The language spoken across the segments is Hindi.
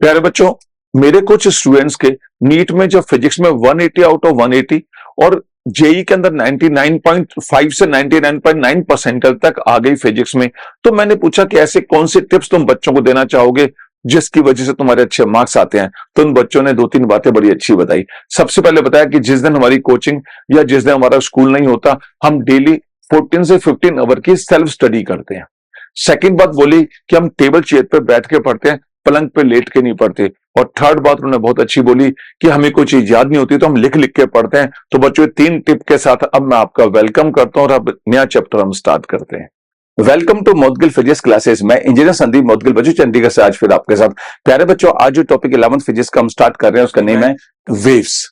प्यारे बच्चों, मेरे कुछ स्टूडेंट्स के नीट में जब फिजिक्स में 180 आउट ऑफ 180 और जेई के अंदर 99.5 से 99.9% तक आ गई फिजिक्स में, तो मैंने पूछा कि ऐसे कौन से टिप्स तुम बच्चों को देना चाहोगे जिसकी वजह से तुम्हारे अच्छे मार्क्स आते हैं। तो उन बच्चों ने दो तीन बातें बड़ी अच्छी बताई। सबसे पहले बताया कि जिस दिन हमारी कोचिंग या जिस दिन हमारा स्कूल नहीं होता, हम डेली 14 से 15 आवर की सेल्फ स्टडी करते हैं। सेकंड बात बोली कि हम टेबल चेयर पे बैठ के पढ़ते हैं, पलंग पे लेट के नहीं पढ़ते। और थर्ड बात उन्होंने बहुत अच्छी बोली कि हमें कोई चीज याद नहीं होती तो हम लिख लिख के पढ़ते हैं। तो बच्चों, तीन टिप के साथ अब मैं आपका वेलकम करता हूं और अब नया चैप्टर हम स्टार्ट करते हैं। Welcome to Modgil physics classes. मैं इंजीनियर संदीप मोदगिल बच्चों चंडीगढ़ से आज फिर आपके साथ। प्यारे बच्चों, आज जो टॉपिक 11th फिजिक्स का हम स्टार्ट कर रहे हैं उसका नेम है वेव्स।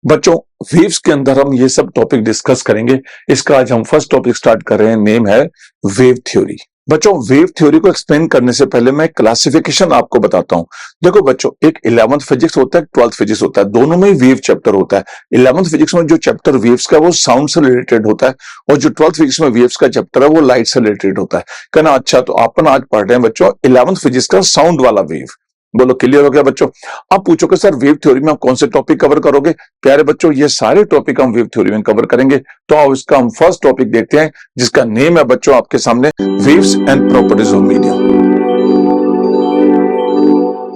बच्चों, वेव्स के अंदर हम ये सब टॉपिक डिस्कस करेंगे। इसका आज हम फर्स्ट टॉपिक स्टार्ट कर रहे हैं, नेम है वेव थ्योरी। बच्चों, वेव थ्योरी को एक्सप्लेन करने से पहले मैं क्लासिफिकेशन आपको बताता हूं। देखो बच्चों, एक 11th फिजिक्स होता है, 12th फिजिक्स होता है, दोनों में वेव चैप्टर होता है। 11th फिजिक्स में जो चैप्टर वेव्स का वो साउंड से रिलेटेड होता है और जो 12th फिजिक्स में वेव्स का चैप्टर है वो लाइट से रिलेटेड होता है। कहना अच्छा, तो अपन आज पढ़ रहे हैं बच्चों 11th फिजिक्स का साउंड वाला वेव। बोलो क्लियर हो गया बच्चों? आप पूछोगे सर वेव थ्योरी में आप कौन से टॉपिक कवर करोगे? प्यारे बच्चों, ये सारे टॉपिक हम वेव थ्योरी में कवर करेंगे। तो आओ इसका हम फर्स्ट टॉपिक देखते हैं जिसका नेम है बच्चों आपके सामने waves and properties of medium.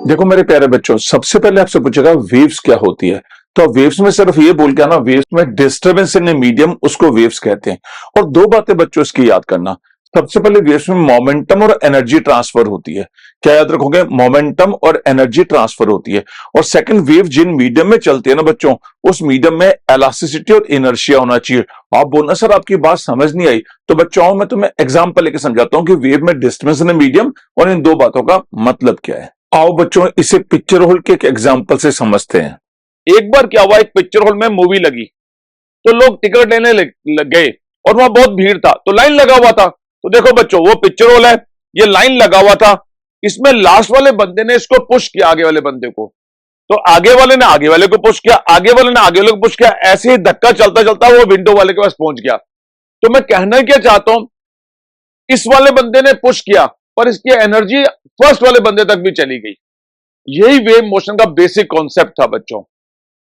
देखो मेरे प्यारे बच्चों, सबसे पहले आपसे पूछेगा वेव्स क्या होती है। तो वेव्स में सिर्फ ये बोल के आना, वेव्स में डिस्टर्बेंस इन ए मीडियम, उसको वेव्स कहते हैं। और दो बातें बच्चों इसकी याद करना। सबसे पहले वेव्स में मोमेंटम और एनर्जी ट्रांसफर होती है। क्या याद रखोगे? मोमेंटम और एनर्जी ट्रांसफर होती है। और सेकंड, वेव जिन मीडियम में चलती है ना बच्चों, उस मीडियम में इलास्टिसिटी और इनर्शिया होना चाहिए। आप बोलना सर आपकी बात समझ नहीं आई, तो बच्चों मैं तुम्हें एग्जांपल लेके समझाता हूं कि वेव में डिस्टेंस इन मीडियम और इन दो बातों का मतलब क्या है। आओ बच्चों इसे पिक्चर होल के एक एग्जांपल से समझते हैं। एक बार क्या हुआ, एक पिक्चर हॉल में मूवी लगी तो लोग टिकट लेने लग गए और वहां बहुत भीड़ था तो लाइन लगा हुआ था। तो देखो बच्चों, वो पिक्चर हॉल है, ये लाइन लगा हुआ था। इसमें लास्ट वाले बंदे ने इसको पुश किया आगे वाले बंदे को, तो आगे वाले ने आगे वाले को पुश किया, आगे वाले ने आगे वाले को पुश किया। ऐसे ही धक्का चलता चलता वो विंडो वाले के पास पहुंच गया। तो मैं कहना क्या चाहता हूं, इस वाले बंदे ने पुश किया पर इसकी एनर्जी फर्स्ट वाले बंदे तक भी चली गई। यही वेव मोशन का बेसिक कॉन्सेप्ट था बच्चों।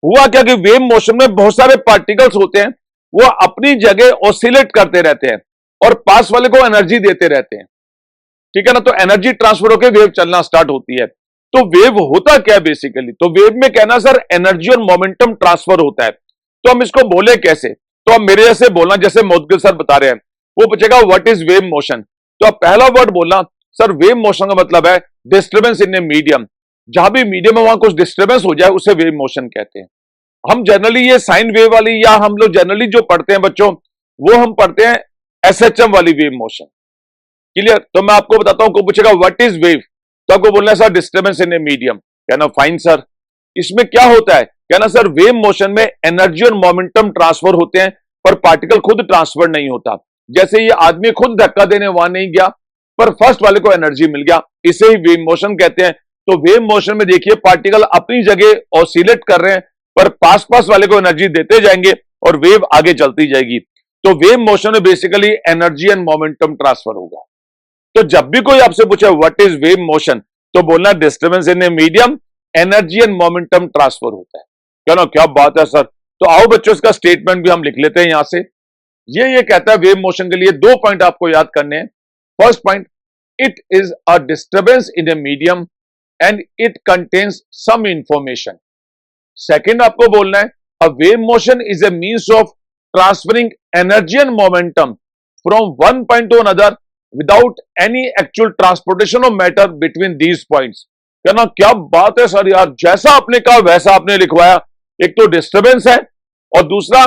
हुआ क्या कि वेव मोशन में बहुत सारे पार्टिकल्स होते हैं, वो अपनी जगह ऑसिलेट करते रहते हैं और पास वाले को एनर्जी देते रहते हैं। ठीक है ना? तो एनर्जी ट्रांसफर होकर वेव चलना स्टार्ट होती है। तो वेव होता क्या है बेसिकली? तो वेव में कहना सर एनर्जी और मोमेंटम ट्रांसफर होता है। तो हम इसको बोले कैसे? तो हम मेरे जैसे बोलना, जैसे मोदगिल सर बता रहे हैं, वो पूछेगा व्हाट इज वेव मोशन। तो आप पहला वर्ड बोलना सर वेव मोशन का मतलब है डिस्टर्बेंस इन ए मीडियम। जहां भी मीडियम में वहां कुछ डिस्टर्बेंस हो जाए उसे वेव मोशन कहते हैं। हम जनरली ये साइन वेव वाली, या हम लोग जनरली जो पढ़ते हैं बच्चों, वो हम पढ़ते हैं एसएचएम वाली वेव मोशन। क्लियर? तो मैं आपको बताता हूं, को पूछेगा व्हाट इज वेव, तो आपको बोलना है sir disturbance in a medium. कहना फाइन सर। इसमें क्या होता है? कहना सर वेव मोशन में एनर्जी और मोमेंटम ट्रांसफर होते हैं पर पार्टिकल खुद ट्रांसफर नहीं होता। जैसे ये आदमी खुद धक्का देने वहां नहीं गया पर फर्स्ट वाले को एनर्जी मिल गया, इसे ही वेव मोशन कहते हैं। तो वेव मोशन में देखिए पार्टिकल अपनी जगह ऑसिलेट कर रहे हैं पर पास पास वाले को एनर्जी देते जाएंगे और वेव आगे चलती जाएगी। तो वेव मोशन में basically energy and momentum transfer होगा। तो जब भी कोई आपसे पूछे व्हाट इज वेव मोशन, तो बोलना disturbance in a medium, energy and momentum transfer होता है। क्या ना, क्या बात है सर। तो आओ बच्चों इसका स्टेटमेंट भी हम लिख लेते हैं यहां से। ये कहता है वेव मोशन के लिए दो पॉइंट आपको याद करने हैं। First point, it is a disturbance in a medium and it contains some information. Second आपको बोलना है a wave motion is a means of transferring energy and momentum from one point to another without any actual transportation of matter between these points. कहना क्या बात है सर यार, जैसा आपने कहा वैसा आपने लिखवाया। एक तो डिस्टर्बेंस है और दूसरा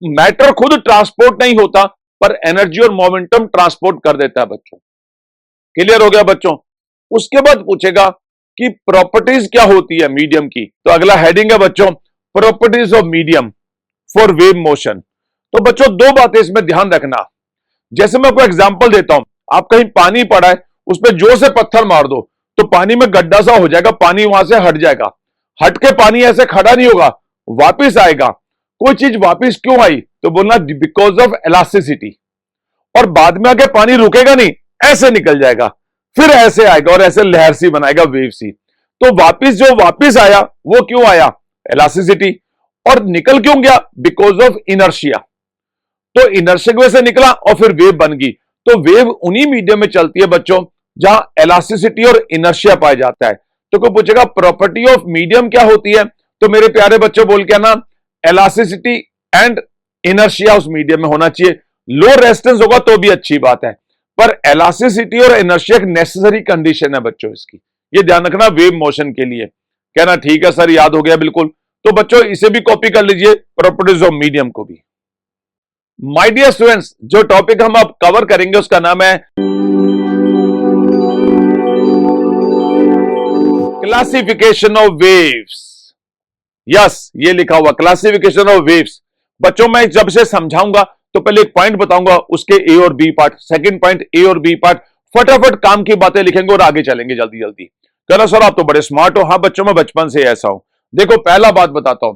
मैटर खुद ट्रांसपोर्ट नहीं होता पर एनर्जी और मोमेंटम ट्रांसपोर्ट कर देता है बच्चों। क्लियर हो गया बच्चों? उसके बाद पूछेगा कि प्रॉपर्टीज क्या होती है मीडियम की। तो अगला हेडिंग है बच्चों properties of medium for wave motion. तो बच्चों दो बातें इसमें ध्यान रखना। जैसे मैं आपको एग्जांपल देता हूं, आप कहीं पानी पड़ा है, उस पर जोर से पत्थर मार दो तो पानी में गड्ढा सा हो जाएगा, पानी वहां से हट जाएगा। हट के पानी ऐसे खड़ा नहीं होगा, वापिस आएगा। कोई चीज वापिस क्यों आई? तो बोलना बिकॉज ऑफ इलास्टिसिटी। और बाद में आके पानी रुकेगा नहीं, ऐसे निकल जाएगा, फिर ऐसे आएगा और ऐसे लहर सी बनाएगा, वेव सी। तो वापिस आया, वो क्यों आया? इलास्टिसिटी। और निकल क्यों गया? Because of inertia. तो इनर्शिया की वजह से निकला और फिर वेव बन गई। तो वेव उन्हीं मीडियम में चलती है बच्चों जहां इलास्टिसिटी और इनर्शिया पाया जाता है। तो कोई पूछेगा प्रॉपर्टी ऑफ मीडियम क्या होती है, तो मेरे प्यारे बच्चों बोल के ना, इलास्टिसिटी एंड इनर्शिया उस मीडियम में होना चाहिए। लो रेजिस्टेंस होगा तो भी अच्छी बात है, पर इलास्टिसिटी और इनर्शिया एक नेसेसरी कंडीशन है बच्चों इसकी, ये ध्यान रखना वेव मोशन के लिए। कहना ठीक है सर, याद हो गया बिल्कुल। तो बच्चों इसे भी कॉपी कर लीजिए, प्रॉपर्टीज ऑफ मीडियम को भी। माय डियर स्टूडेंट्स, जो टॉपिक हम अब कवर करेंगे उसका नाम है क्लासिफिकेशन ऑफ वेव्स। यस, ये लिखा हुआ क्लासिफिकेशन ऑफ वेव्स। बच्चों मैं जब से समझाऊंगा तो पहले एक पॉइंट बताऊंगा, उसके ए और B part, second point A और बी पार्ट, फटाफट काम की बातें लिखेंगे और आगे चलेंगे जल्दी जल्दी। कहना सर आप तो बड़े स्मार्ट हो। हाँ बच्चों, मैं बचपन से ऐसा हूं। देखो पहला बात बताता हूं,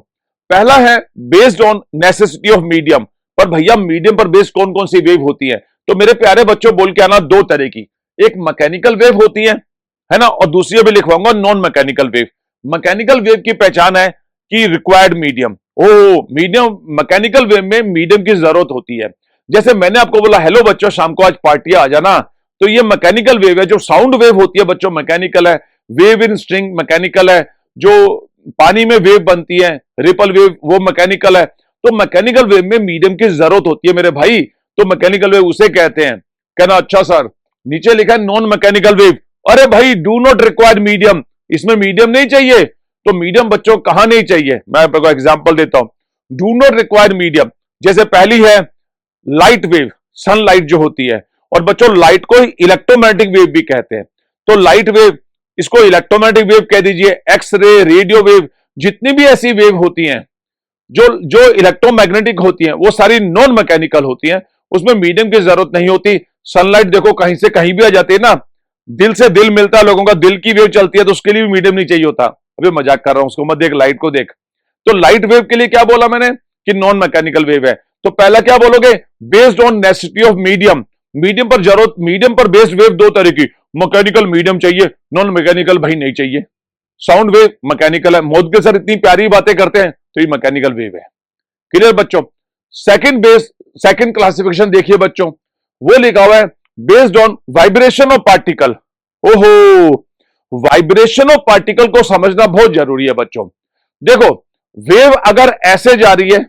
पहला है based on necessity of medium. पर भैया मीडियम पर बेस्ड कौन कौन सी वेव होती है? तो मेरे प्यारे बच्चों बोल के आना, दो तरह की, एक मैकेनिकल वेव होती है ना, और दूसरी भी लिखवाऊंगा non mechanical wave. Mechanical wave की पहचान है कि रिक्वायर्ड मीडियम। ओ मीडियम, मैकेनिकल वेव में मीडियम की जरूरत होती है। जैसे मैंने आपको बोला हेलो बच्चों शाम को आज पार्टी आ जाना, तो ये मैकेनिकल वेव है। जो साउंड वेव होती है बच्चों मैकेनिकल है, वेव इन स्ट्रिंग मैकेनिकल है, जो पानी में वेव बनती है रिपल वेव वो मैकेनिकल है। तो मैकेनिकल वेव में मीडियम की जरूरत होती है मेरे भाई, तो मैकेनिकल वेव उसे कहते हैं। कहना अच्छा सर, नीचे लिखा है नॉन मैकेनिकल वेव। अरे भाई डू नॉट रिक्वायर मीडियम, इसमें मीडियम नहीं चाहिए। तो मीडियम बच्चों कहां नहीं चाहिए, मैं आपको एग्जांपल देता हूं। डू नॉट रिक्वायर मीडियम, जैसे पहली है लाइट वेव, सनलाइट जो होती है, और बच्चों लाइट को इलेक्ट्रोमैग्नेटिक वेव भी कहते हैं। तो लाइट वेव, इसको इलेक्ट्रोमैग्नेटिक वेव कह दीजिए, एक्स रे, रेडियो वेव, जितनी भी ऐसी वेव होती हैं जो जो इलेक्ट्रोमैग्नेटिक होती हैं वो सारी नॉन मैकेनिकल होती हैं, उसमें मीडियम की जरूरत नहीं होती। सनलाइट देखो कहीं से कहीं भी आ जाती है ना, दिल से दिल मिलता है लोगों का, दिल की वेव चलती है, तो उसके लिए भी मीडियम नहीं चाहिए होता। अभी मजाक कर रहा हूं, उसको मत देख, लाइट को देख। तो लाइट वेव के लिए क्या बोला मैंने कि नॉन मैकेनिकल वेव है। तो पहला क्या बोलोगे, based on necessity of medium. Medium पर जरूरत, मीडियम पर बेस्ड वेव दो तरह की, मैकेनिकल मीडियम चाहिए, नॉन मैकेनिकल भाई नहीं चाहिए। साउंड वेव मैकेनिकल है, मोदी के सर इतनी प्यारी बातें करते हैं, तो ये मैकेनिकल वेव है। क्लियर बच्चों? सेकंड क्लासिफिकेशन देखिए बच्चों, वो लिखा हुआ है based on vibration of particle. ओहो, वाइब्रेशन ऑफ पार्टिकल को समझना बहुत जरूरी है बच्चों। देखो वेव अगर ऐसे जा रही है,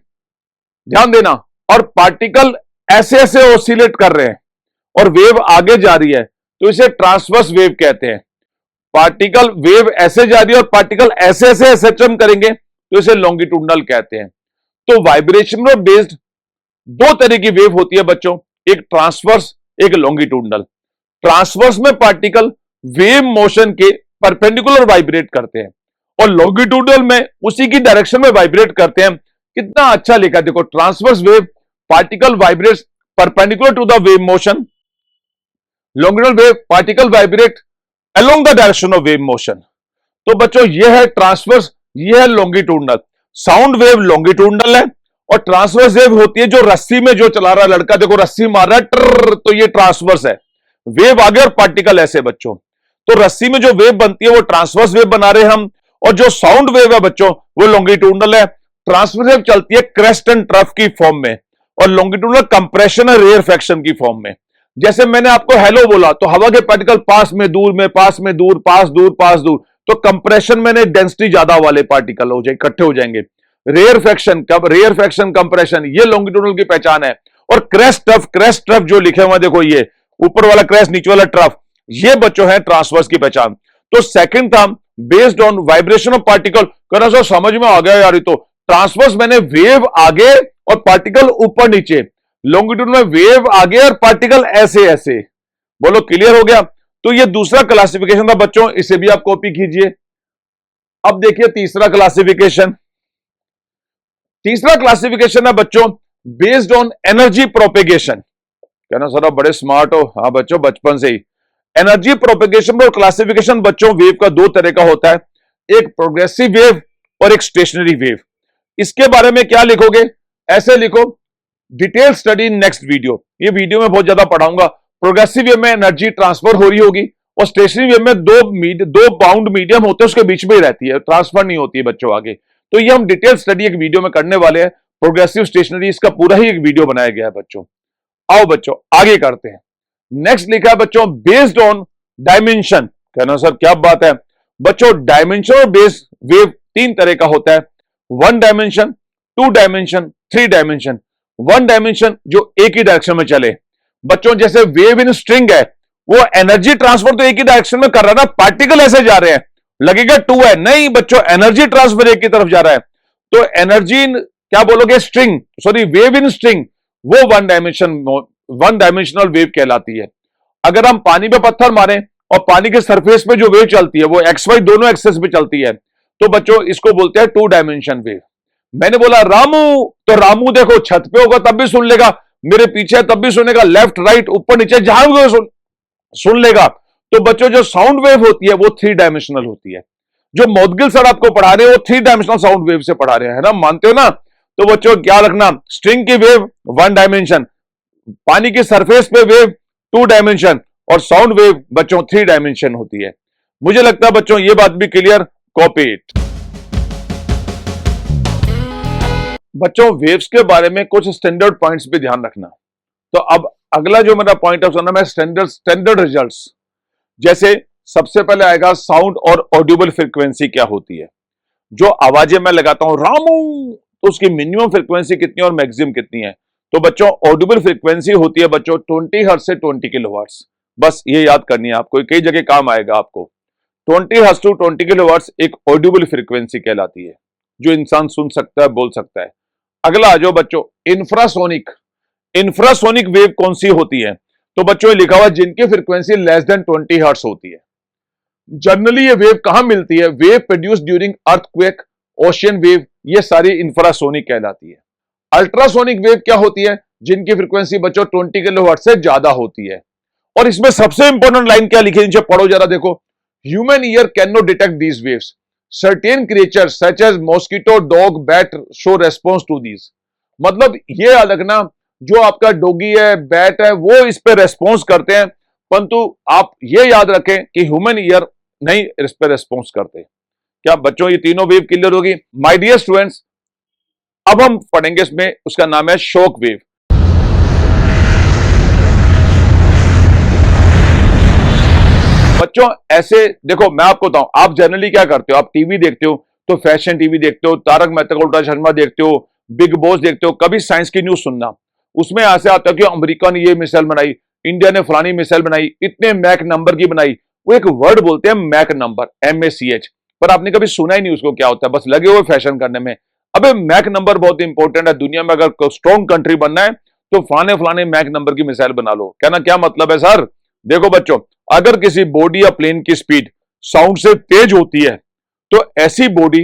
ध्यान देना, और पार्टिकल ऐसे ऐसे ऑसिलेट कर रहे हैं और वेव आगे जा रही है, तो इसे ट्रांसवर्स वेव कहते हैं। पार्टिकल वेव ऐसे जा रही है और पार्टिकल ऐसे ऐसे ऐसे टर्न करेंगे तो इसे लॉन्गिट्यूडनल कहते हैं। तो वाइब्रेशन में बेस्ड दो तरह की वेव होती है बच्चों, एक ट्रांसवर्स, एक लॉन्गिट्यूडनल। ट्रांसवर्स में पार्टिकल वेव मोशन के परपेंडिकुलर वाइब्रेट करते हैं और लॉन्गिट्यूडनल में उसी की डायरेक्शन में वाइब्रेट करते हैं। कितना अच्छा लिखा है देखो, transverse wave particle vibrates perpendicular to the wave motion, longitudinal wave particle vibrate along the direction of wave motion. तो बच्चों यह है ट्रांसवर्स, यह है लॉन्गिट्यूडनल। साउंड वेव लॉन्गिट्यूडनल है और ट्रांसवर्स वेव होती है जो रस्सी में जो चला रहा है लड़का, देखो रस्सी मार रहा है ट्र, तो ये ट्रांसवर्स है। वेव आगे और पार्टिकल ऐसे बच्चों, तो रस्सी में जो वेव बनती है वो ट्रांसवर्स वेव बना रहे हैं हम, और जो साउंड वेव है बच्चों वो लॉन्गिट्यूडनल है। ट्रांसवर्स वेव चलती है क्रेस्ट एंड ट्रफ की फॉर्म में, और लॉन्गिट्यूडनल कंप्रेशन और रेयरफेक्शन की फॉर्म में। जैसे मैंने आपको हेलो बोला तो हवा के पार्टिकल पास में दूर में, पास में दूर, पास दूर, पास दूर, तो कंप्रेशन मैंने डेंसिटी ज्यादा वाले पार्टिकल हो जाए, इकट्ठे हो जाएंगे। रेयरफेक्शन कंप्रेशन, ये लॉन्गिट्यूडनल की पहचान है। और क्रेस्ट ट्रफ जो लिखे हुए देखो, ये ऊपर वाला क्रेस्ट नीचे वाला ट्रफ, ये बच्चों है ट्रांसवर्स की पहचान। तो सेकंड था based on vibration of particle. कहना सर समझ में आ गया यार, तो ट्रांसवर्स मैंने वेव आगे और पार्टिकल ऊपर नीचे, लॉन्गिट्यूडनल में वेव आगे और पार्टिकल ऐसे ऐसे। बोलो क्लियर हो गया? तो ये दूसरा क्लासिफिकेशन था बच्चों, इसे भी आप कॉपी कीजिए। अब देखिए तीसरा क्लासिफिकेशन। तीसरा क्लासिफिकेशन है बच्चों बेस्ड ऑन एनर्जी प्रोपेगेशन। कहना सर आप बड़े स्मार्ट हो। हाँ बच्चों, बचपन से ही। एनर्जी प्रोपेगेशन और क्लासिफिकेशन बच्चों वेव का दो तरह का होता है, एक प्रोग्रेसिव वेव और एक स्टेशनरी वेव। इसके बारे में क्या लिखोगे? ऐसे लिखो, detail study in next video. ये वीडियो में बहुत ज्यादा पढ़ाऊंगा। प्रोग्रेसिव वेव में एनर्जी ट्रांसफर हो रही होगी और स्टेशनरी वेव में दो बाउंड मीडियम होते हैं, उसके बीच में ही रहती है, ट्रांसफर नहीं होती है बच्चों आगे। तो ये हम डिटेल स्टडी एक वीडियो में करने वाले हैं, प्रोग्रेसिव स्टेशनरी, इसका पूरा ही एक वीडियो बनाया गया है बच्चों। आओ बच्चों आगे करते हैं। नेक्स्ट लिखा है बच्चों बेस्ड ऑन डायमेंशन। कहना सर क्या बात है बच्चों, डायमेंशन बेस्ड वेव तीन तरह का होता है, one dimension, two dimension, three dimension. One dimension जो एक ही डायरेक्शन में चले बच्चों, जैसे वेव इन स्ट्रिंग है, वो एनर्जी ट्रांसफर तो एक ही डायरेक्शन में कर रहा है ना, पार्टिकल ऐसे जा रहे हैं, लगेगा टू है, नहीं बच्चों एनर्जी ट्रांसफर एक की तरफ जा रहा है। तो एनर्जी क्या बोलोगे, string, sorry wave in string, वो वन डायमेंशनल वेव कहलाती है। अगर हम पानी पे पत्थर मारें और पानी के सरफेस पे जो वेव चलती है वो एक्स वाई दोनों एक्सेस पे चलती है, तो बच्चों इसको बोलते हैं टू डायमेंशन वेव। मैंने बोला रामू, तो रामू देखो छत पे होगा तब भी सुन लेगा, मेरे पीछे है तब भी सुनेगा, लेफ्ट राइट ऊपर नीचे जहां भी सुन लेगा। तो बच्चों जो साउंड वेव होती है वो थ्री डायमेंशनल होती है। जो मौदगिल सर आपको पढ़ा रहे हैं वो थ्री डायमेंशनल साउंड वेव से पढ़ा रहे हैं, है ना, मानते हो ना। तो बच्चों क्या रखना, स्ट्रिंग की वेव वन डायमेंशन, पानी की सरफेस पे वेव टू डायमेंशन, और साउंड वेव बच्चों थ्री डायमेंशन होती है। मुझे लगता है बच्चों ये बात भी क्लियर, कॉपी इट। बच्चों वेव्स के बारे में कुछ स्टैंडर्ड पॉइंट्स भी ध्यान रखना। तो अब अगला जो मेरा पॉइंट ऑफ सुनना है स्टैंडर्ड रिजल्ट्स। जैसे सबसे पहले आएगा साउंड और ऑडिबल फ्रीक्वेंसी क्या होती है। जो आवाजें मैं लगाता हूं रामू, तो उसकी मिनिमम फ्रीक्वेंसी कितनी और मैक्सिमम कितनी है। तो बच्चों ऑडिबल फ्रीक्वेंसी होती है बच्चों 20 हर्ट्ज से 20 किलोहर्ट्ज। बस ये याद करनी है आपको, कई जगह काम आएगा आपको। 20 हर्ट्ज टू 20 किलोहर्ट्ज एक ऑडिबल फ्रीक्वेंसी कहलाती है, जो इंसान सुन सकता है, बोल सकता है। अगला आ जाओ बच्चों इंफ्रासोनिक। इंफ्रासोनिक वेव कौन सी होती है, तो बच्चों ये लिखा हुआ जिनकी फ्रीक्वेंसी लेस देन 20 हर्ट्ज होती है। जनरली ये वेव कहां मिलती है, wave produce during earthquake, ocean wave, ये सारी इंफ्रासोनिक कहलाती है। अल्ट्रासोनिक वेव क्या होती है, जिनकी फ्रीक्वेंसी बच्चों 20 किलोहर्ट्ज से ज्यादा होती है। और इसमें सबसे इंपॉर्टेंट लाइन क्या लिखी है, नीचे पढ़ो जरा देखो, human ear can not detect these waves, certain creatures such as mosquito, dog, bat show response to these. मतलब ये अलग ना, जो आपका डॉगी है, बैट है, वो इस पे रेस्पॉन्स करते हैं, परंतु आप ये याद रखें कि ह्यूमन ईयर नहीं इस पे रेस्पॉन्स करते। क्या बच्चों ये तीनों वेव क्लियर होगी। माय डियर स्टूडेंट्स, अब हम पढ़ेंगे इसमें, उसका नाम है शॉक वेव। बच्चों ऐसे देखो, मैं आपको बताऊं, आप जनरली क्या करते हो, आप टीवी देखते हो तो फैशन टीवी देखते हो, तारक मेहता का उल्टा चश्मा देखते हो, बिग बॉस देखते हो, कभी साइंस की न्यूज सुनना, उसमें ऐसे आता है कि अमेरिका ने ये मिसाइल बनाई, इंडिया ने फलानी मिसाइल बनाई, इतने मैक नंबर की बनाई। वो एक वर्ड बोलते हैं मैक नंबर, MACH, पर आपने कभी सुना ही नहीं उसको क्या होता है, बस लगे हुए फैशन करने में। अबे मैक नंबर बहुत इंपॉर्टेंट है, दुनिया में अगर स्ट्रॉन्ग कंट्री बनना है तो फलाने फलाने मैक नंबर की मिसाइल बना लो। कहना क्या मतलब है सर, देखो बच्चों, अगर किसी बॉडी या प्लेन की स्पीड साउंड से तेज होती है तो ऐसी बॉडी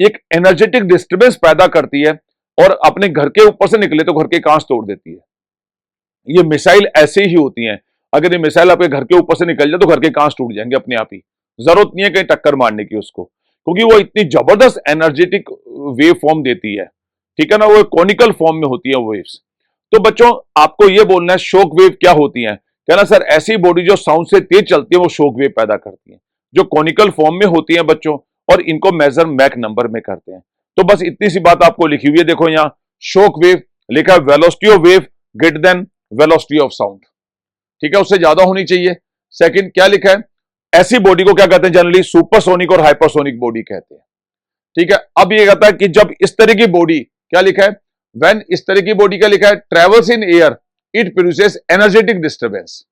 एक एनर्जेटिक डिस्टर्बेंस पैदा करती है और अपने घर के ऊपर से निकले तो घर के कांच तोड़ देती है। ये मिसाइल ऐसे ही होती हैं, अगर ये मिसाइल आपके घर के ऊपर से निकल जाए तो घर के कांच टूट जाएंगे अपने आप ही, जरूरत नहीं है कहीं टक्कर मारने की उसको, क्योंकि वो इतनी जबरदस्त एनर्जेटिक वेव फॉर्म देती है, ठीक है ना, वो कॉनिकल फॉर्म में होती है वो वेव्स। तो बच्चों आपको ये बोलना है शॉक वेव क्या होती है। कहना सर ऐसी बॉडी जो साउंड से तेज चलती है वो शॉक वेव पैदा करती है, जो कॉनिकल फॉर्म में होती है बच्चों, और इनको मेजर मैक नंबर में करते हैं। तो बस इतनी सी बात आपको लिखी हुई है, देखो यहाँ शॉक वेव लिखा है, velocity of wave greater than velocity of sound, ठीक है, उससे ज्यादा होनी चाहिए। सेकंड क्या लिखा है, ऐसी बॉडी को क्या कहते हैं, जनरली सुपरसोनिक और हाइपरसोनिक बॉडी कहते हैं, ठीक है। अब ये कहता है कि जब इस तरह की बॉडी, क्या लिखा है, व्हेन इस तरह की बॉडी क्या लिखा है, travels in air it produces energetic disturbance.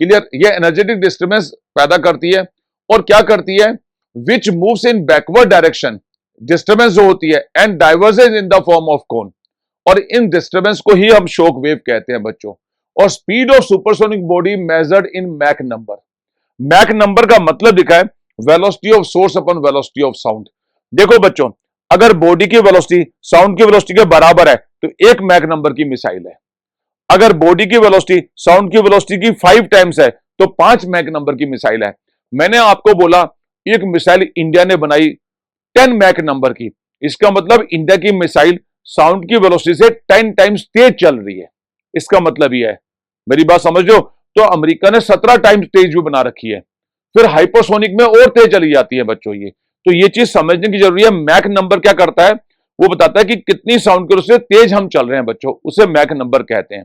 Clear, ये एनर्जेटिक डिस्टर्बेंस पैदा करती है, और क्या करती है, विच moves in backward direction, disturbance जो होती है, and diverges in the form of cone, और इन डिस्टर्बेंस को ही हम शॉक वेव कहते हैं बच्चों। और speed of supersonic body measured in Mach number. Mach number का मतलब लिखा है velocity of source upon velocity of sound. देखो बच्चों, अगर बॉडी की वेलोसिटी साउंड की वेलोसिटी के बराबर है तो एक मैक नंबर की मिसाइल है। अगर बॉडी की वेलोसिटी साउंड की वेलोसिटी की 5 टाइम्स है तो 5 मैक नंबर की मिसाइल है। मैंने आपको बोला एक मिसाइल इंडिया ने बनाई 10 मैक नंबर की, इसका मतलब इंडिया की मिसाइल साउंड की वेलोसिटी से 10 टाइम्स तेज चल रही है, इसका मतलब यह है। मेरी बात समझो, तो अमेरिका ने 17 टाइम्स तेज भी बना रखी है, फिर हाइपरसोनिक में और तेज चली जाती है बच्चों ये। तो ये चीज समझने की जरूरी है। मैक नंबर क्या करता है, वो बताता है कि कितनी साउंड के से तेज हम चल रहे हैं बच्चों, उसे मैक नंबर कहते हैं।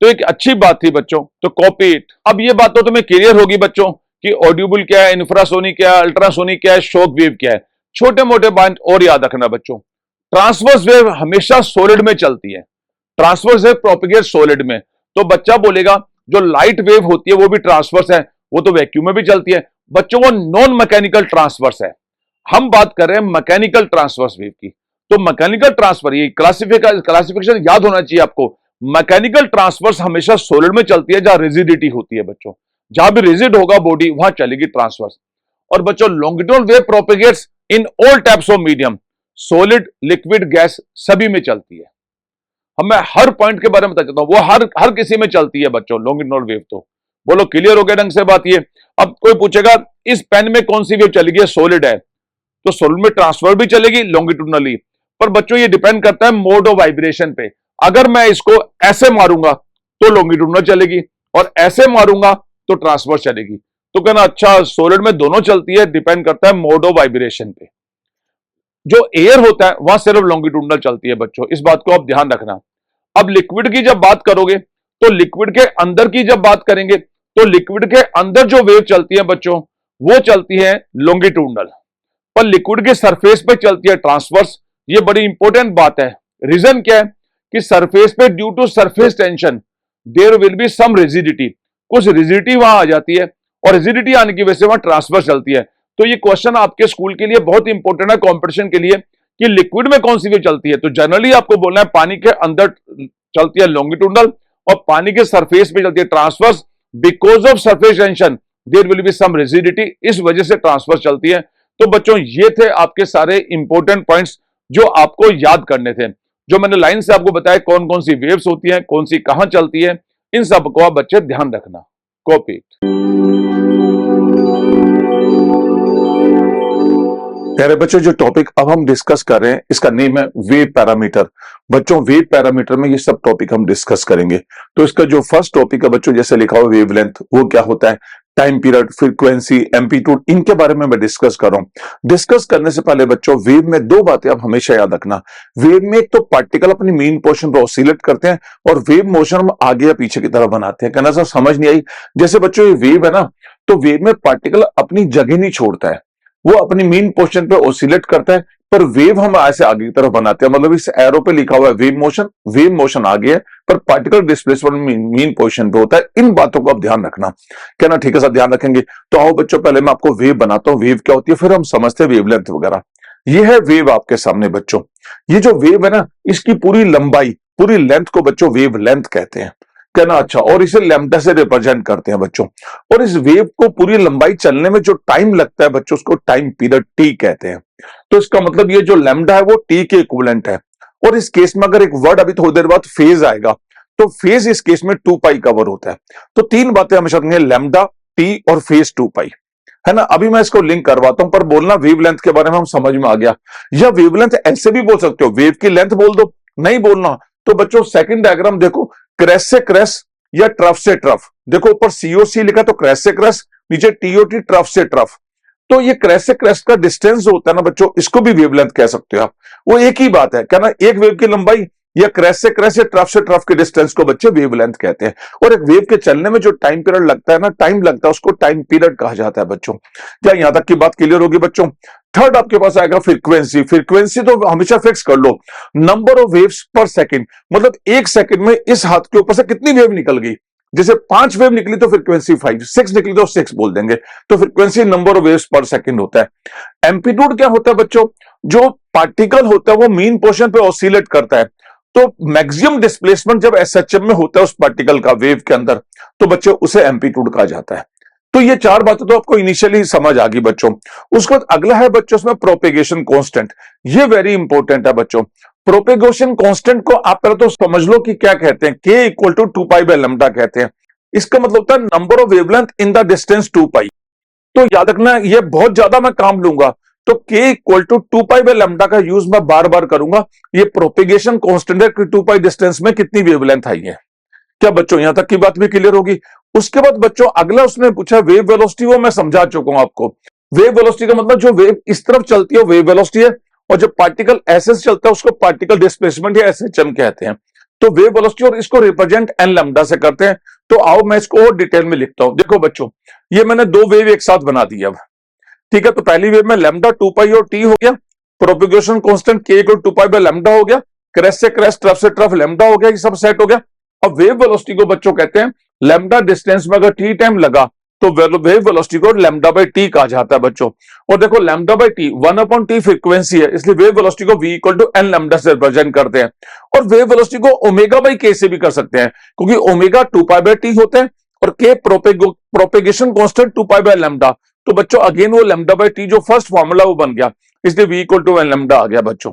तो एक अच्छी बात थी बच्चों, तो कॉपी इट। अब ये बात तो तुम्हें क्लियर होगी बच्चों कि ऑडिबल क्या है, इंफ्रासोनिक क्या है, अल्ट्रासोनिक क्या है, शॉक वेव क्या है। छोटे मोटे पॉइंट और याद रखना बच्चों, ट्रांसवर्स वेव हमेशा सॉलिड में चलती है, ट्रांसवर्स वेव प्रोपेगेट सॉलिड में। तो बच्चा बोलेगा जो लाइट वेव होती है वो भी ट्रांसवर्स है, वो तो वैक्यूम में भी चलती है बच्चों, वो नॉन मैकेनिकल ट्रांसवर्स है। हम बात कर रहे हैं मैकेनिकल ट्रांसवर्स वेव की। तो मैकेनिकल ट्रांसफर, ये क्लासिफिकेशन याद होना चाहिए आपको। मैकेनिकल ट्रांसवर्स हमेशा सॉलिड में चलती है जहां रिजिडिटी होती है बच्चों, जहां भी रिजिड होगा बॉडी वहां चलेगी ट्रांसवर्स। और बच्चों longitudinal wave propagates in all types of medium, solid, liquid, gas, सभी में चलती है। हम मैं हर पॉइंट के बारे में बता देता हूं, वो हर किसी में चलती है बच्चों लॉन्गिट्यूडनल वेव। तो बोलो क्लियर हो गया ढंग से बात ये। अब कोई पूछेगा इस पेन में कौन सी वेव चलेगी, सॉलिड है, तो सॉलिड में ट्रांसफर भी चलेगी लॉन्गिट्यूडनली। पर बच्चों ये डिपेंड करता है मोड ऑफ वाइब्रेशन पे। अगर मैं इसको ऐसे मारूंगा तो लॉन्गिट्यूडनल चलेगी, और ऐसे मारूंगा तो ट्रांसफर चलेगी। तो कहना अच्छा सॉलिड में दोनों चलती है, डिपेंड करता है मोड ऑफ वाइब्रेशन पे। जो एयर होता है वहां सिर्फ लॉन्गिट्यूडनल चलती है बच्चों, इस बात को आप ध्यान रखना। अब लिक्विड की जब बात करोगे तो लिक्विड के अंदर की जब बात करेंगे तो लिक्विड के अंदर जो वेव चलती है बच्चों वो चलती है लॉन्गिट्यूडनल, पर लिक्विड के सरफेस पे चलती है ट्रांसवर्स। ये बड़ी इंपॉर्टेंट बात है। रीजन क्या है कि सरफेस पे due to surface tension there will be some rigidity, कुछ रिजिडिटी वहां आ जाती है, और रिजिडिटी आने की वजह से वहां ट्रांसफर चलती है। तो ये क्वेश्चन आपके स्कूल के लिए बहुत इंपॉर्टेंट है कॉम्पिटिशन के लिए कि लिक्विड में कौन सी वेव चलती है। तो जनरली आपको बोलना है पानी के अंदर चलती है लॉन्गिट्यूडनल, और पानी के सरफेस पे चलती है transverse. Because of surface tension there will be some rigidity, इस वजह से ट्रांसफर चलती है। तो बच्चों ये थे आपके सारे इंपॉर्टेंट पॉइंट्स जो आपको याद करने थे, जो मैंने लाइन से आपको बताया कौन कौन सी वेव्स होती हैं, कौन सी कहां चलती है, इन सब को आप बच्चे ध्यान रखना। कॉपी। प्यारे बच्चों जो टॉपिक अब हम डिस्कस कर रहे हैं इसका नेम है वेव पैरामीटर। बच्चों वेव पैरामीटर में ये सब टॉपिक हम डिस्कस करेंगे। तो इसका जो फर्स्ट टॉपिक है बच्चों, जैसे लिखा हुआ वेवलेंथ, वो क्या होता है, टाइम पीरियड, फ्रीक्वेंसी, एम्पलीट्यूड, इनके बारे में मैं डिस्कस कर रहा हूं। डिस्कस करने से पहले बच्चों वेव में दो बातें आप हमेशा याद रखना। वेव में एक तो पार्टिकल अपनी मेन पोर्शन पर ऑसिलेट करते हैं, और वेव मोशन हम आगे या पीछे की तरफ बनाते हैं। कहना सर समझ नहीं आई। जैसे बच्चों ये वेव है ना, तो वेव में पार्टिकल अपनी जगह नहीं छोड़ता है, वो अपनी मेन पोर्शन पे ऑसिलेट करता है, पर वेव हम ऐसे आगे की तरफ बनाते हैं। मतलब इस एरो पे लिखा हुआ है वेव मोशन आगे है, पर पार्टिकल डिस्प्लेसमेंट मेन पोर्शन पे होता है। इन बातों को आप ध्यान रखना। कहना ठीक है सर, ध्यान रखेंगे। तो आओ बच्चों पहले मैं आपको वेव बनाता हूं, वेव क्या होती है, फिर हम समझते हैं वेवलेंथ वगैरह। ये है वेव आपके सामने बच्चों। ये जो वेव है ना, इसकी पूरी लंबाई, पूरी लेंथ को बच्चों वेव लेंथ कहते हैं। कहना अच्छा, और इसे लैम्डा से रिप्रेजेंट करते हैं बच्चों। और इस वेव को पूरी लंबाई चलने में जो टाइम लगता है बच्चों, उसको टाइम पीरियड टी कहते हैं। तो इसका मतलब ये जो लैम्डा है वो टी के इक्विवेलेंट है। और इस केस में अगर एक वर्ड अभी थोड़ी देर बाद फेज आएगा, तो फेज इस केस में 2 पाई कवर होता है। तो तीन बातें हमेशा रखेंगे, लैम्डा, टी और फेज 2 पाई, है ना। अभी मैं इसको लिंक करवाता हूं, पर बोलना वेवलेंथ के बारे में हम समझ में आ गया। या वेवलेंथ ऐसे भी बोल सकते हो, वेव की लेंथ बोल दो, नहीं बोलना तो बच्चों सेकंड डायग्राम देखो, क्रैश से क्रैश या ट्रफ से ट्रफ। देखो ऊपर सीओसी लिखा तो क्रैश से क्रैश, नीचे टीओटी ट्रफ से ट्रफ। तो ये क्रैश से क्रैश का डिस्टेंस होता है ना बच्चों, इसको भी वेवलेंथ कह सकते हो आप। वो एक ही बात है, क्या ना, एक वेव की लंबाई या क्रैश से क्रैश या ट्रफ से ट्रफ के डिस्टेंस को बच्चे वेवलेंथ कहते हैं। और एक वेव के चलने में जो टाइम पीरियड लगता है ना, टाइम लगता है, उसको टाइम पीरियड कहा जाता है बच्चों। क्या यहां तक की बात क्लियर होगी बच्चों। थर्ड आपके पास आएगा फ्रीक्वेंसी। फ्रीक्वेंसी तो हमेशा फिक्स कर लो, नंबर ऑफ वेव्स पर सेकंड। मतलब एक सेकंड में इस हाथ के ऊपर से कितनी वेव निकल गई। जैसे 5 वेव निकली तो फ्रीक्वेंसी 5, 6 निकली तो 6 बोल देंगे। तो फ्रीक्वेंसी नंबर ऑफ वेव्स पर सेकंड होता है। एम्पलीट्यूड क्या होता है बच्चों, जो पार्टिकल होता है वो मेन पोर्शन पे ऑसिलेट करता है। तो मैक्सिमम डिस्प्लेसमेंट जब एसएचएम में होता है उस पार्टिकल का वेव के अंदर, तो बच्चों उसे एम्पलीट्यूड कहा जाता है। तो ये चार बातें तो आपको इनिशियली समझ आ गई बच्चों। उसके बाद अगला है बच्चों उसमें प्रोपेगेशन कांस्टेंट। ये वेरी इंपॉर्टेंट है बच्चों। प्रोपेगेशन कांस्टेंट को आप पहले तो समझ लो कि क्या कहते हैं। K equal to 2 pi by lambda कहते हैं। इसका मतलब होता है number of wavelength in the distance 2 pi. तो याद रखना, ये बहुत ज्यादा मैं काम लूंगा तो K equal to 2 pi by lambda का यूज मैं बार बार करूंगा। ये प्रोपेगेशन कांस्टेंट है कि 2 पाई डिस्टेंस में कितनी वेवलेंथ आई है। क्या बच्चों यहां तक की बात भी क्लियर होगी? उसके बाद बच्चों अगला उसने पूछा वेव वेलोसिटी, वो मैं समझा चुका हूं आपको। वेव वेलोसिटी का मतलब जो वेव इस तरफ चलती है वेव वेलोसिटी है, और जो पार्टिकल ऐसे चलता है उसको पार्टिकल डिस्प्लेसमेंट या एसएचएम कहते हैं। तो वेव वेलोसिटी, और इसको रिप्रेजेंट एन लैम्डा से करते हैं। तो आओ मैं इसको और डिटेल में लिखता हूं। देखो बच्चों, ये मैंने दो वेव एक साथ बना दी अब, ठीक है। तो पहली वेव में लैम्डा 2 पाई और टी हो गया, propagation constant K equal 2 pi by lambda हो गया, क्रेस्ट से क्रेस्ट, ट्रफ से ट्रफ लैम्डा हो गया, ये सब सेट हो गया। अब वेव वेलोसिटी को बच्चों कहते हैं लैम्डा डिस्टेंस में अगर टी टाइम लगा तो वेव वेलोसिटी को लैम्डा बाई टी कहा जाता है बच्चों। और देखो lambda by T 1/t frequency है, इसलिए वेव वेलोसिटी को v equal to N lambda से रिप्रेजेंट करते हैं। और वेव वेलोसिटी को ओमेगा बाई के से भी कर सकते हैं, क्योंकि ओमेगा 2 पाई बाय टी होते हैं और के propagation constant 2 pi by lambda. तो बच्चों अगेन वो लैम्डा बाई टी जो फर्स्ट फॉर्मूला वो बन गया, इसलिए v equal to N lambda आ गया बच्चों।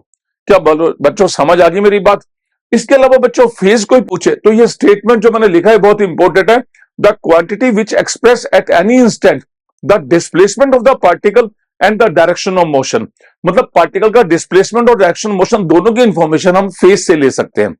क्या बोलो बच्चों, समझ आ गई मेरी बात? इसके अलावा बच्चों फेज कोई पूछे तो ये स्टेटमेंट जो मैंने लिखा है बहुत इंपॉर्टेंट है। The quantity which express at any instant the displacement of the particle and the direction of motion, मतलब पार्टिकल का डिस्प्लेसमेंट और डायरेक्शन मोशन दोनों की इंफॉर्मेशन हम फेज से ले सकते हैं।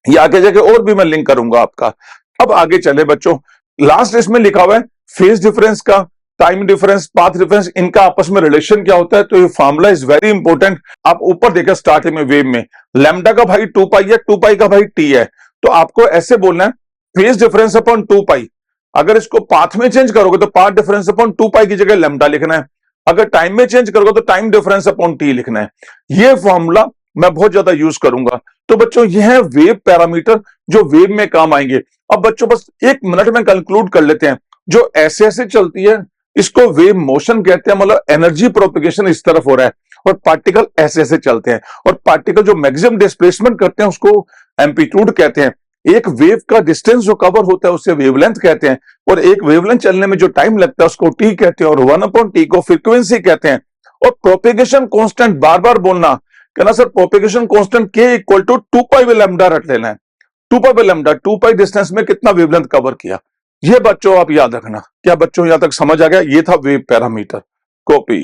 ये आगे जाके और भी मैं लिंक करूंगा आपका। अब आगे चले बच्चों, लास्ट इसमें लिखा हुआ है फेज डिफरेंस का, टाइम डिफरेंस, पाथ डिफरेंस, इनका आपस में रिलेशन क्या होता है। तो ये फॉर्मूला इज वेरी इंपॉर्टेंट। आप ऊपर देखा स्टार्टिंग में वेव में लैम्डा का भाई 2 पाई है, 2 पाई का भाई टी है, तो आपको ऐसे बोलना है फेज डिफरेंस अपॉन 2 पाई। अगर इसको पाथ में चेंज करोगे तो पाथ डिफरेंस अपॉन 2 पाई की जगह लैम्डा लिखना है, अगर टाइम में चेंज करोगे तो टाइम डिफरेंस अपॉन टी लिखना है। ये फॉर्मूला मैं बहुत ज्यादा यूज करूंगा। तो बच्चों यह है वेव पैरामीटर जो वेव में काम आएंगे। अब बच्चों बस 1 मिनट में कंक्लूड कर लेते हैं। जो ऐसे ऐसे चलती है इसको वेव मोशन कहते हैं, मतलब एनर्जी प्रोपेगेशन इस तरफ हो रहा है, और पार्टिकल ऐसे ऐसे चलते हैं, और पार्टिकल जो मैक्सिमम डिस्प्लेसमेंट करते हैं उसको एम्पलीट्यूड कहते हैं। एक वेव का डिस्टेंस जो कवर होता है उसे वेवलेंथ कहते हैं, और एक वेवलेंथ चलने में जो टाइम लगता है उसको टी कहते हैं, और 1/t को फ्रीक्वेंसी कहते हैं। और प्रोपेगेशन कांस्टेंट बार बार बोलना, कहना sir propagation constant K equal to 2 pi by lambda रख लेना है। 2 pi by lambda, 2 pi distance में कितना वेवलेंथ कवर किया, ये बच्चों आप याद रखना। क्या बच्चों यहां तक समझ आ गया? ये था वेव पैरामीटर। कॉपी।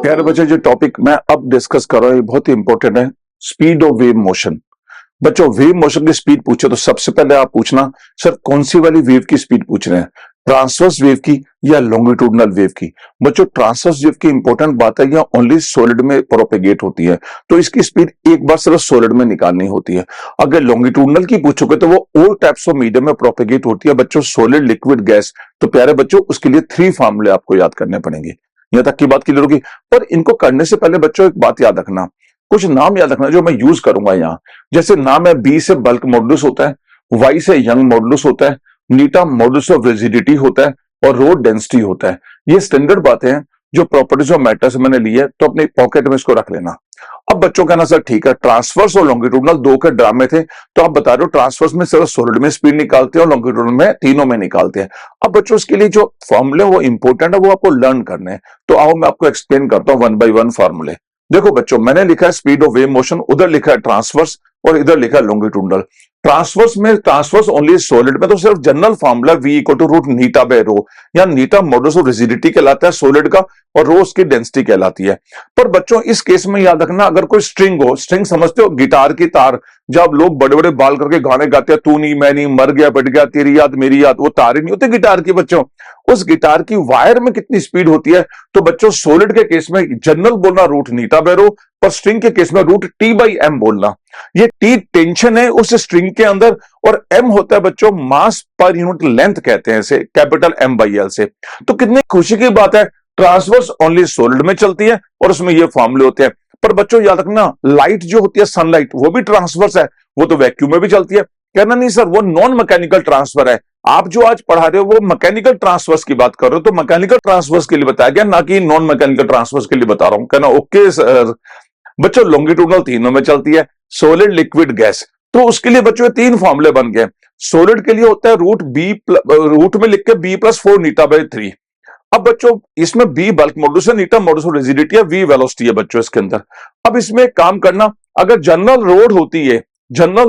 प्यारे बच्चों, जो टॉपिक मैं अब डिस्कस कर रहा हूं ये बहुत ही इंपॉर्टेंट है, स्पीड ऑफ वेव मोशन। बच्चों वेव मोशन की स्पीड पूछे तो सबसे पहले आप पूछना सर कौन सी वाली वेव की स्पीड पूछ रहे हैं, ट्रांसवर्स वेव की या लॉन्गिट्यूडनल वेव की। बच्चों ट्रांसवर्स वेव की इंपॉर्टेंट बात है, यह ओनली सॉलिड में प्रोपेगेट होती है, तो इसकी स्पीड एक बार सिर्फ सॉलिड में निकालनी होती है। अगर लॉन्गिट्यूडनल की पूछोगे तो वो ऑल टाइप्स ऑफ मीडियम में प्रोपेगेट होती है बच्चों, सॉलिड, लिक्विड, गैस। तो प्यारे बच्चों उसके लिए 3 फार्मूले आपको याद करने पड़ेंगे। यहां तक की बात क्लियर होगी। पर इनको करने से पहले बच्चों एक बात याद रखना, कुछ नाम याद रखना जो मैं यूज करूंगा यहाँ। जैसे नाम है बी से बल्क मॉडुलस होता है, वाई से यंग मॉडुलस होता है, नीटा मॉडुलस ऑफ रिजिडिटी होता है, और रो डेंसिटी होता है। ये स्टैंडर्ड बातें हैं जो प्रॉपर्टीज ऑफ मैटर से मैंने ली है, तो अपने पॉकेट में इसको रख लेना। अब बच्चों कहना सर ठीक है ट्रांसवर्स और लॉन्गिट्यूडनल 2 के ड्रामे थे, तो आप बता रहे हो ट्रांसवर्स में सिर्फ सॉलिड में स्पीड निकालते हैं और लॉन्गिट्यूडनल में तीनों में निकालते हैं। अब बच्चों इसके लिए जो फॉर्मूले वो इंपॉर्टेंट है, वो आपको लर्न करने हैं। तो आओ मैं आपको एक्सप्लेन करता हूं 1 by 1 फॉर्मूले। देखो बच्चों मैंने लिखा है स्पीड ऑफ वेव मोशन, उधर लिखा है ट्रांसवर्स और इधर लिखा है लॉन्गिट्यूडनल। ट्रांसवर्स ओनली सॉलिड में तो सिर्फ general formula v equal to root eta by rho, या नीटा मॉडुलस ऑफ रिजिडिटी कहलाता है सॉलिड का, और रो उसकी डेंसिटी कहलाती है। पर बच्चों इस केस में याद रखना, अगर कोई स्ट्रिंग हो, स्ट्रिंग समझते हो गिटार की तार, जब लोग बड़े बड़े बाल करके गाने गाते हैं, तू नहीं मैं नहीं, मर गया बट गया, तेरी याद मेरी याद, वो तार ही नहीं होते गिटार की बच्चों। उस गिटार की वायर में कितनी स्पीड होती है, तो बच्चों सॉलिड के केस में जनरल बोलना रूट नीटा बाय रो, पर स्ट्रिंग के केस में रूट टी बाई एम बोलना। ये टी टेंशन है उस स्ट्रिंग के अंदर, और एम होता है बच्चों मास पर यूनिट लेंथ कहते हैं इसे, कैपिटल एम बाई एल से। तो कितनी खुशी की बात है, ट्रांसवर्स ओनली सॉलिड में चलती है और उसमें ये फॉर्मूले होते हैं। पर बच्चों याद रखना लाइट जो होती है सनलाइट वो भी ट्रांसवर्स है, वो तो वैक्यूम में भी चलती है। कहना नहीं सर वो नॉन मैकेनिकल ट्रांसफर है, आप जो आज पढ़ा रहे हो वो मैकेनिकल ट्रांसफर्स की बात कर रहे हो, तो मैकेनिकल ट्रांसफर्स के लिए बताया गया, ना कि नॉन मैकेनिकल ट्रांसफर्स के लिए बता रहा हूं। कहना ओके सर। बच्चों लॉन्गिट्यूडनल तीनों में चलती है, सॉलिड, लिक्विड, गैस। तो उसके लिए बच्चों 3 फॉर्मूले बन गए। सॉलिड के लिए होता है रूट में लिख के b+4 नीटा बाय 3। अब बच्चों इसमें b बल्क मॉडुलस है, नीटा मॉडुलस ऑफ रिजिडिटी है, v वेलोसिटी है बच्चों इसके अंदर। अब इसमें एक काम करना, अगर जनरल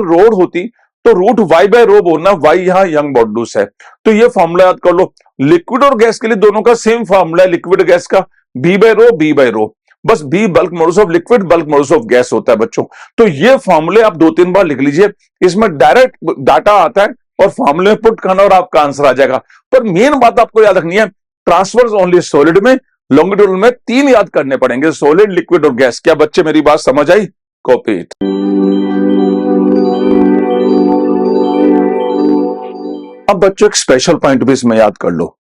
रोड होती तो रूट y बाय रो बोलना, y यहां यंग मॉडुलस है। तो ये फॉर्मूला याद कर लो। लिक्विड और गैस के लिए दोनों का सेम फॉर्मूला है, लिक्विड गैस का b by rho, b by rho. बस B bulk modulus of liquid, bulk modulus of gas होता है बच्चों। तो ये फॉर्मूले आप 2-3 बार लिख लीजिए, इसमें डायरेक्ट डाटा आता है और फॉर्मूले में पुट करना और आपका आंसर आ जाएगा। पर मेन बात आपको याद रखनी है, ट्रांसफर्स ओनली सॉलिड में, लॉन्गिट्यूडल में 3 याद करने पड़ेंगे, सॉलिड, लिक्विड और गैस। क्या बच्चे मेरी बात समझ आई? Copy it. अब बच्चों एक स्पेशल पॉइंट भी इसमें याद कर लो,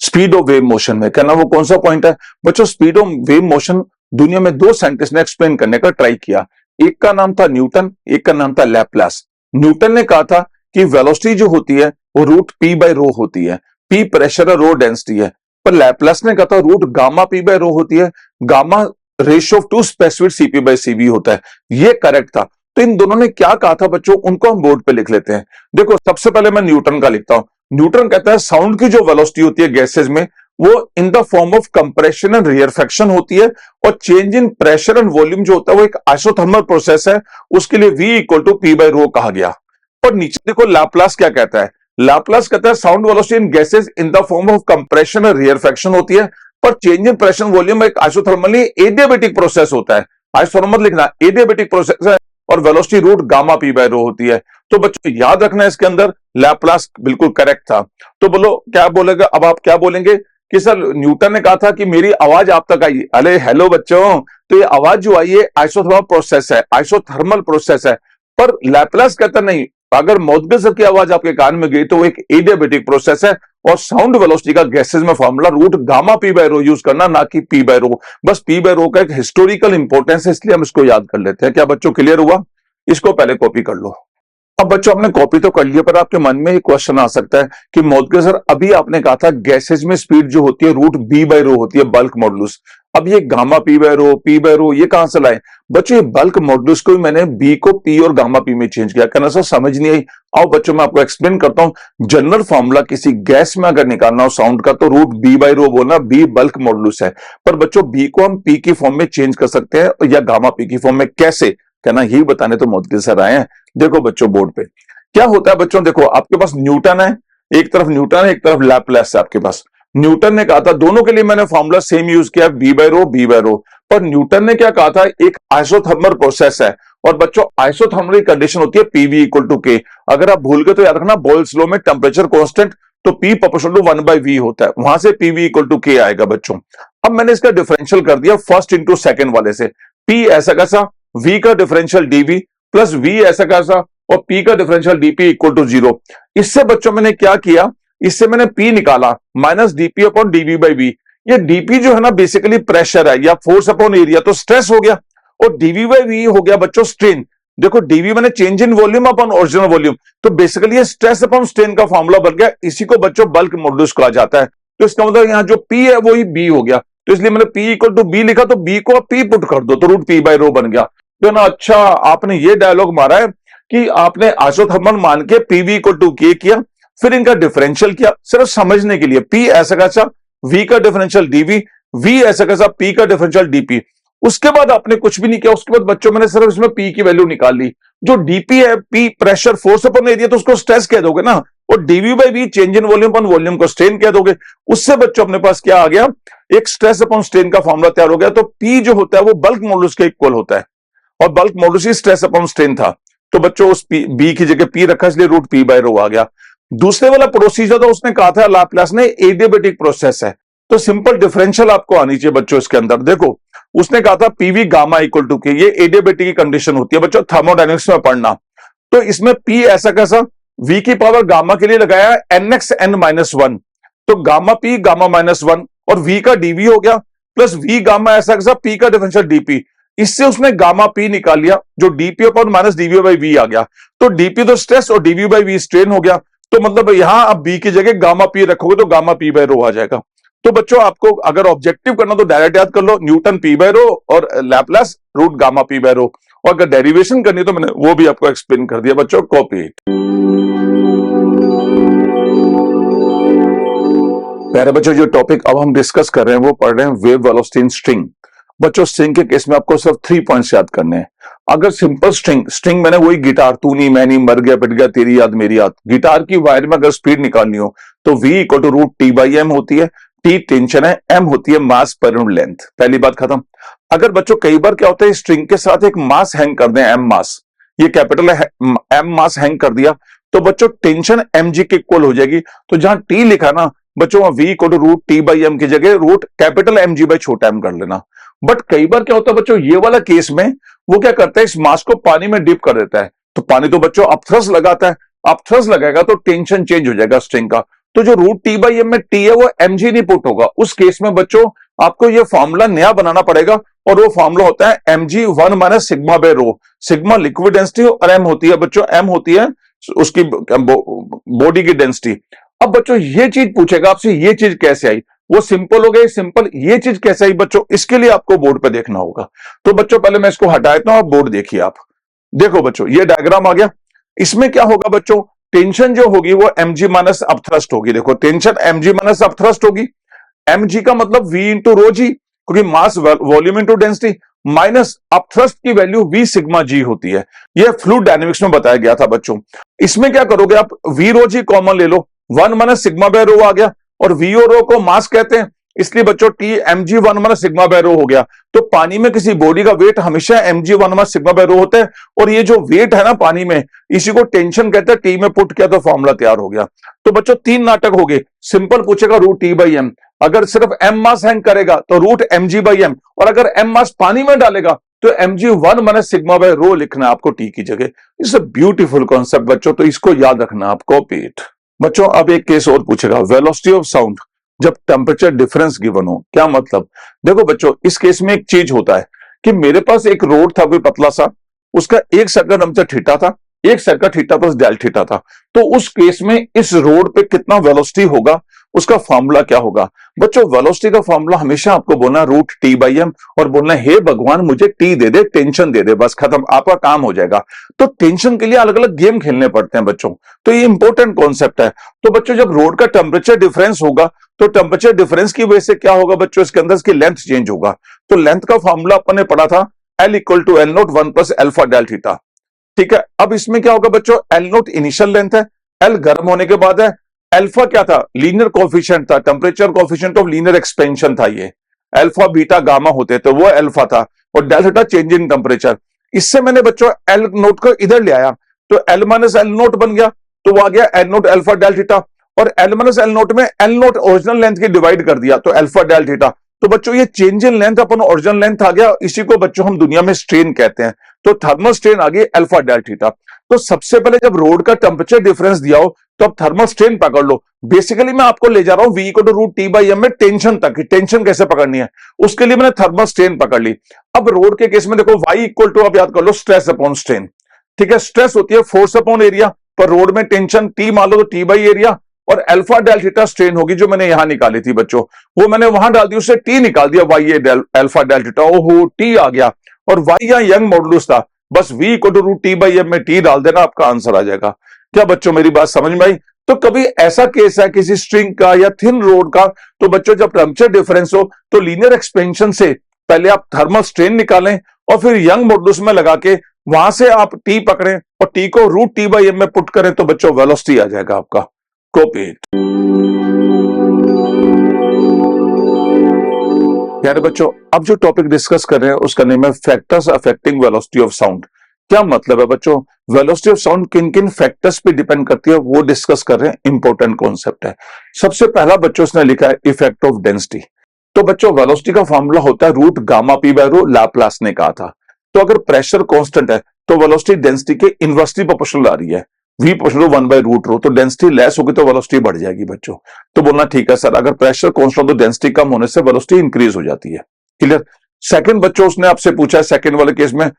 स्पीड ऑफ वेव मोशन में। कहना वो कौन सा पॉइंट है बच्चों? स्पीड ऑफ वेव मोशन दुनिया में 2 साइंटिस्ट ने एक्सप्लेन करने का ट्राई किया। एक का नाम था न्यूटन, एक का नाम था लैपलास। न्यूटन ने कहा था कि वेलोसिटी जो होती है वो रूट पी बाय रो होती है, पी प्रेशर है, रो डेंसिटी है। पर लैपलास ने कहा था root gamma P by rho होती है, gamma ratio of two specific CP by CV होता है। ये करेक्ट था। तो इन दोनों ने क्या कहा था बच्चों, उनको हम बोर्ड पे लिख लेते हैं। देखो सबसे पहले मैं न्यूटन का लिखता हूं। न्यूटन कहता है साउंड की जो वेलोसिटी होती है गैसेज में, वो in the form of compression and rarefaction होती है, और change in pressure and volume जो होता है वो एक आइसोथर्मल प्रोसेस है, उसके लिए V equal to p by rho कहा गया। पर नीचे देखो लाप्लास क्या कहता है। लाप्लास कहता है sound velocity in gases in the form of compression and rarefaction होती है, पर चेंज इन प्रेशर वॉल्यूम एक आइसोथर्मली एडियाबेटिक प्रोसेस होता है। आइसोथर्मल लिखना, एडियाबेटिक प्रोसेस है, और velocity root gamma P by rho होती है। तो बच्चों याद रखना है इसके अंदर लैपलास बिल्कुल करेक्ट था। तो बोलो क्या बोलेगा, अब आप क्या बोलेंगे कि सर न्यूटन ने कहा था कि मेरी आवाज आप तक आई। अरे हेलो बच्चों, तो ये आवाज जो आई है आइसोथर्मल प्रोसेस है, आइसोथर्मल प्रोसेस है। पर लैपलास कहता नहीं, अगर मौतगे सर की आवाज आपके कान में गई तो वो एक एडियाबेटिक प्रोसेस है, और साउंड वेलोसिटी का गैसेज में formula root gamma P by rho use करना, ना कि पी बाय रो। बस पी बाय रो का एक हिस्टोरिकल इंपॉर्टेंस है, इसलिए हम इसको याद कर लेते हैं। क्या बच्चों क्लियर हुआ? इसको पहले कॉपी कर लो। अब बच्चों आपने कॉपी तो कर लिया, पर आपके मन में एक क्वेश्चन आ सकता है कि मौतगे सर अभी आपने कहा था गैसेज में स्पीड जो होती है रूट बी बाय रो होती है, बल्क मॉडुलस। अब ये गामा पी बाय रो ये कहां से लाए बच्चों? ये बल्क मॉडुलस को मैंने बी को पी और गामा पी में चेंज किया। कहना सर समझ नहीं आई। आओ बच्चों मैं आपको एक्सप्लेन करता हूं। जनरल फॉर्मूला किसी गैस में अगर निकालना हो साउंड का, तो रूट बी बाय रो बोलना, बी बल्क मॉडुलस है। पर बच्चों बी को हम पी की फॉर्म में चेंज कर सकते हैं या गामा पी की फॉर्म में, कैसे? कहना यही बताने तो मौतगे सर आए हैं। देखो बच्चों बोर्ड पे क्या होता है बच्चों, देखो आपके पास न्यूटन है, एक तरफ न्यूटन है, एक तरफ लैपलास है आपके पास। न्यूटन ने कहा था, दोनों के लिए मैंने फॉर्मूला सेम यूज किया, बी बाय रो। पर न्यूटन ने क्या कहा था, एक आइसोथर्मल प्रोसेस है, और बच्चों आइसोथर्मल कंडीशन होती है पीवी इक्वल टू के। अगर आप भूल गए तो याद रखना, बोयल्स लॉ में टेम्परेचर कांस्टेंट तो P प्रोपोर्शनल टू 1/V होता है, वहां से पीवी इक्वल टू के आएगा बच्चों। अब मैंने इसका डिफरेंशियल कर दिया फर्स्ट इंटू सेकंड वाले से। P ऐसा कैसा, V का डिफरेंशियल dV प्लस V ऐसा कैसा, और P का डिफरेंशियल dP इक्वल टू 0। इससे बच्चों मैंने क्या किया, इससे मैंने P निकाला minus dP upon dV by V। ये dP जो है ना बेसिकली प्रेशर है या फोर्स अपॉन एरिया, तो स्ट्रेस हो गया, और dV बाई V हो गया बच्चों स्ट्रेन। देखो dV मैंने change in volume upon original volume, तो बेसिकली ये स्ट्रेस अपॉन स्ट्रेन का फॉर्मूला बन गया। इसी को बच्चों बल्क मॉडुलस कहा जाता है। तो इसका मतलब यहाँ जो P है वो ही B हो गया, तो इसलिए मैंने P इक्वल टू B लिखा, तो B को आप P पुट कर दो तो रूट P बाई रो बन गया। तो ना अच्छा आपने ये डायलॉग मारा है कि आपने आइसोथर्मल मान के पीवी इक्वल टू के किया, फिर इनका डिफरेंशियल किया सिर्फ समझने के लिए। P ऐसा कैसा, V का डिफरेंशियल dV, V ऐसा कैसा, P का डिफरेंशियल dP। उसके बाद आपने कुछ भी नहीं किया। उसके बाद बच्चों मैंने सिर्फ इसमें P की वैल्यू निकाल ली। जो dP है, P pressure force upon area, तो उसको स्ट्रेस कह दोगे ना, और dV by V change in volume upon volume को स्ट्रेन कह दोगे। उससे बच्चों अपने पास क्या आ गया, एक स्ट्रेस अपॉन स्ट्रेन का फॉर्मूला तैयार हो गया। तो P जो होता है वो बल्क मॉडुलस के इक्वल होता है, और बल्क मॉडुलस ही स्ट्रेस अपॉन स्ट्रेन था। तो बच्चों उस बी की जगह पी रखा, इसलिए रूट पी बाय रो आ गया। दूसरे वाला प्रोसीजर तो उसने कहा था लाप्लास ने एडियाबेटिक प्रोसेस है, तो सिंपल डिफरेंशियल आपको आनी चाहिए बच्चों इसके अंदर। देखो उसने कहा था पीवी गामा इक्वल टू के, ये एडियाबेटिक की कंडीशन होती है बच्चों, थर्मोडायनेमिक्स में पढ़ना। तो इसमें पी ऐसा कैसा, वी की पावर गामा के लिए लगाया nxn-1, तो गामा पी गामा -1, और वी का डीवी हो गया प्लस वी गामा ऐसा कैसा, पी का डिफरेंशियल डीपी। इससे उसने गामा पी निकाल लिया, जो dp upon minus dv by v आ गया। तो डीपी तो स्ट्रेस और डीवी बाई वी स्ट्रेन हो गया। तो मतलब यहां आप बी की जगह गामा पी रखोगे तो गामा पी बाय रो आ जाएगा। तो बच्चों आपको अगर ऑब्जेक्टिव करना तो डायरेक्ट याद कर लो, न्यूटन पी बाय रो और Laplace root gamma P by rho. और अगर डेरिवेशन करनी तो मैंने वो भी आपको एक्सप्लेन कर दिया बच्चों, कॉपी इट। प्यारे बच्चों जो टॉपिक अब हम डिस्कस कर रहे हैं वो पढ़ रहे हैं वेव वेलोसिटी इन स्ट्रिंग। बच्चों स्ट्रिंग के केस में आपको सिर्फ 3 पॉइंट्स याद करने हैं। अगर सिंपल स्ट्रिंग मैंने वही गिटार, तू नहीं मैं नहीं, मर गया पिट गया तेरी याद मेरी याद, गिटार की वायर में अगर स्पीड निकालनी हो तो V equal to root T by M होती है। टी टेंशन है, एम होती है मास पर यूनिट लेंथ। पहली बात खत्म। अगर बच्चों कई बार क्या होता है, स्ट्रिंग के साथ एक मास हैंग कर दें, एम मास, ये कैपिटल है, एम मास हैंग कर दिया, तो बच्चों टेंशन एम जी के इक्वल हो जाएगी। तो जहां टी लिखा ना बच्चों, V equal to root T by M की जगह root capital M G by छोटा एम कर लेना। बट कई बार क्या होता है बच्चों, ये वाला केस में वो क्या करता है, इस मास को पानी में डिप कर देता है। तो पानी तो बच्चों अपथ्रस्ट लगाता है, अपथ्रस्ट लगाएगा तो टेंशन चेंज हो जाएगा स्ट्रिंग का। तो जो रूट टी बाई एम में टी है वो एम जी नहीं पुट होगा। उस केस में बच्चों आपको ये फॉर्मूला नया बनाना पड़ेगा, और वो फॉर्मूला होता है M G one minus sigma by rho. Sigma liquid density और एम होती है बच्चों, एम होती है उसकी बॉडी की डेंसिटी। अब बच्चों ये चीज पूछेगा आपसे, ये चीज कैसे आई, वो सिंपल हो गई, सिंपल। ये चीज कैसे आई बच्चों, इसके लिए आपको बोर्ड पे देखना होगा। तो बच्चों पहले मैं इसको हटा देता हूं, आप बोर्ड देखिए। आप देखो बच्चों ये डायग्राम आ गया। इसमें क्या होगा बच्चों, टेंशन जो होगी वो mg माइनस अपथ्रस्ट होगी। देखो टेंशन mg माइनस अपथ्रस्ट होगी। mg का मतलब v इंटू रो जी, क्योंकि mass volume into density, minus upthrust की वैल्यू v सिग्मा g होती है। यह फ्लूइड डायनेमिक्स में बताया गया था बच्चों। इसमें क्या करोगे आप, v रो जी कॉमन ले लो, 1 माइनस सिग्मा बाय रो आ गया, और v और रो को मास कहते हैं, इसलिए बच्चों t mg 1 minus sigma by rho हो गया। तो पानी में किसी बॉडी का वेट हमेशा mg 1 माइनस सिग्मा बाय रो होता है, और ये जो वेट है ना पानी में, इसी को टेंशन कहते हैं। टी में पुट किया तो फॉर्मूला तैयार हो गया। तो बच्चों 3 नाटक हो गए। सिंपल पूछेगा रूट टी बाई एम, अगर सिर्फ एम मास हैंग करेगा तो रूट mg बाई एम, और अगर एम मास पानी में डालेगा तो mg 1 माइनस सिग्मा बाय रो लिखना है आपको टी की जगह। इट्स अ ब्यूटीफुल कॉन्सेप्ट बच्चों, तो इसको याद रखना आपको पेट। बच्चों अब एक केस और पूछेगा, वेलोसिटी ऑफ साउंड जब टेम्परेचर डिफरेंस गिवन हो, क्या मतलब। देखो बच्चों इस केस में एक चीज होता है कि मेरे पास एक रोड था कोई पतला सा, उसका एक साइड का टेम्परेचर थीटा था, एक साइड का थीटा प्लस डेल थीटा था। तो उस केस में इस रोड पे कितना वेलोसिटी होगा, उसका फॉर्मूला क्या होगा। बच्चों वेलोसिटी का फॉर्मूला हमेशा आपको बोलना रूट टी बाई एम, और बोलना हे भगवान मुझे टी दे दे, टेंशन दे दे, बस खत्म, आपका काम हो जाएगा। तो टेंशन के लिए अलग अलग गेम खेलने पड़ते हैं बच्चों, तो ये इंपॉर्टेंट कॉन्सेप्ट है। तो बच्चों जब रोड का टेम्परेचर डिफरेंस होगा, तो टेम्परेचर डिफरेंस की वजह से क्या होगा बच्चों, इसके अंदर इसकी लेंथ चेंज होगा। तो लेंथ का फॉर्मूला अपन ने पढ़ा था, L equal to L naught 1 plus alpha del theta. ठीक है, अब इसमें क्या होगा बच्चों, एल नोट इनिशियल लेंथ है, एल गर्म होने के बाद है, अल्फा क्या था, लीनियर कोएफिशिएंट था, temperature coefficient of linear expansion था, ये अल्फा बीटा गामा होते थे, वो अल्फा था, और del theta change in temperature. इससे मैंने बच्चों एल नोट को इधर ले आया, तो एल माइनस एल नोट बन गया, तो वो आ गया l naught alpha del theta, और एल माइनस एल नोट में एल नोट ओरिजिनल लेंथ की डिवाइड कर दिया, तो अल्फा डेल थीटा। तो बच्चों ये change in length upon original length आ गया, इसी को बच्चों हम दुनिया में स्ट्रेन कहते हैं। तो थर्मल स्ट्रेन आ गई अल्फा डेल थीटा। तो सबसे पहले जब रोड का टेम्परेचर डिफरेंस दिया हो तो अब थर्मल स्ट्रेन पकड़ लो। बेसिकली मैं आपको ले जा रहा हूं V equal to root T by M में टेंशन तक, की टेंशन कैसे पकड़नी है, उसके लिए मैंने थर्मल स्ट्रेन पकड़ ली। अब रोड के केस में देखो वाई इक्वल टू, आप याद कर लो, स्ट्रेस अपॉन स्ट्रेन। ठीक है, स्ट्रेस होती है फोर्स अपॉन एरिया, पर रोड में टेंशन टी मान लो तो टी बाई एरिया, और अल्फा डेल थीटा स्ट्रेन होगी जो मैंने यहां निकाली थी बच्चों, वो मैंने वहां डाल दी, उससे टी निकाल दिया, Y A alpha del theta, ओहो टी आ गया, और वाई यहां यंग मॉडुलस था, बस v equal to root T by M में टी डाल देना, आपका आंसर आ जाएगा। क्या बच्चों मेरी बात समझ में आई। तो कभी ऐसा केस है किसी स्ट्रिंग का या थिन रोड का, तो बच्चों जब टेम्परेचर डिफरेंस हो तो लीनियर एक्सपेंशन से पहले आप थर्मल स्ट्रेन निकालें, और फिर यंग मॉडुलस में लगा के वहां से आप टी पकड़ें और टी को रूट टी बाई एम में पुट करें, तो बच्चों वेलोसिटी आ जाएगा आपका। कॉपी यानी बच्चों अब जो टॉपिक डिस्कस कर रहे हैं उसका नेम है factors affecting velocity of sound. क्या मतलब है बच्चों, वेलोसिटी ऑफ साउंड किन किन फैक्टर्स पे डिपेंड करती है वो डिस्कस कर रहे हैं, इंपॉर्टेंट कॉन्सेप्ट है। सबसे पहला बच्चों उसने लिखा है इफेक्ट ऑफ डेंसिटी। तो बच्चों वेलोसिटी का फॉर्मूला होता है root gamma P by row, Laplace ने कहा था। तो अगर प्रेशर कांस्टेंट है तो वेलोसिटी डेंसिटी के इनवर्सली प्रोपोर्शनल आ रही है, v प्रोपोर्शनल 1 बाय रूट रो, तो डेंसिटी लेस होगी तो वेलोसिटी बढ़ जाएगी बच्चों। तो बोलना ठीक है सर, अगर प्रेशर कांस्टेंट तो डेंसिटी कम होने से वेलोसिटी इंक्रीज हो जाती है। क्लियर। सेकंड बच्चों उसने आपसे पूछा है, सेकंड वाले केस में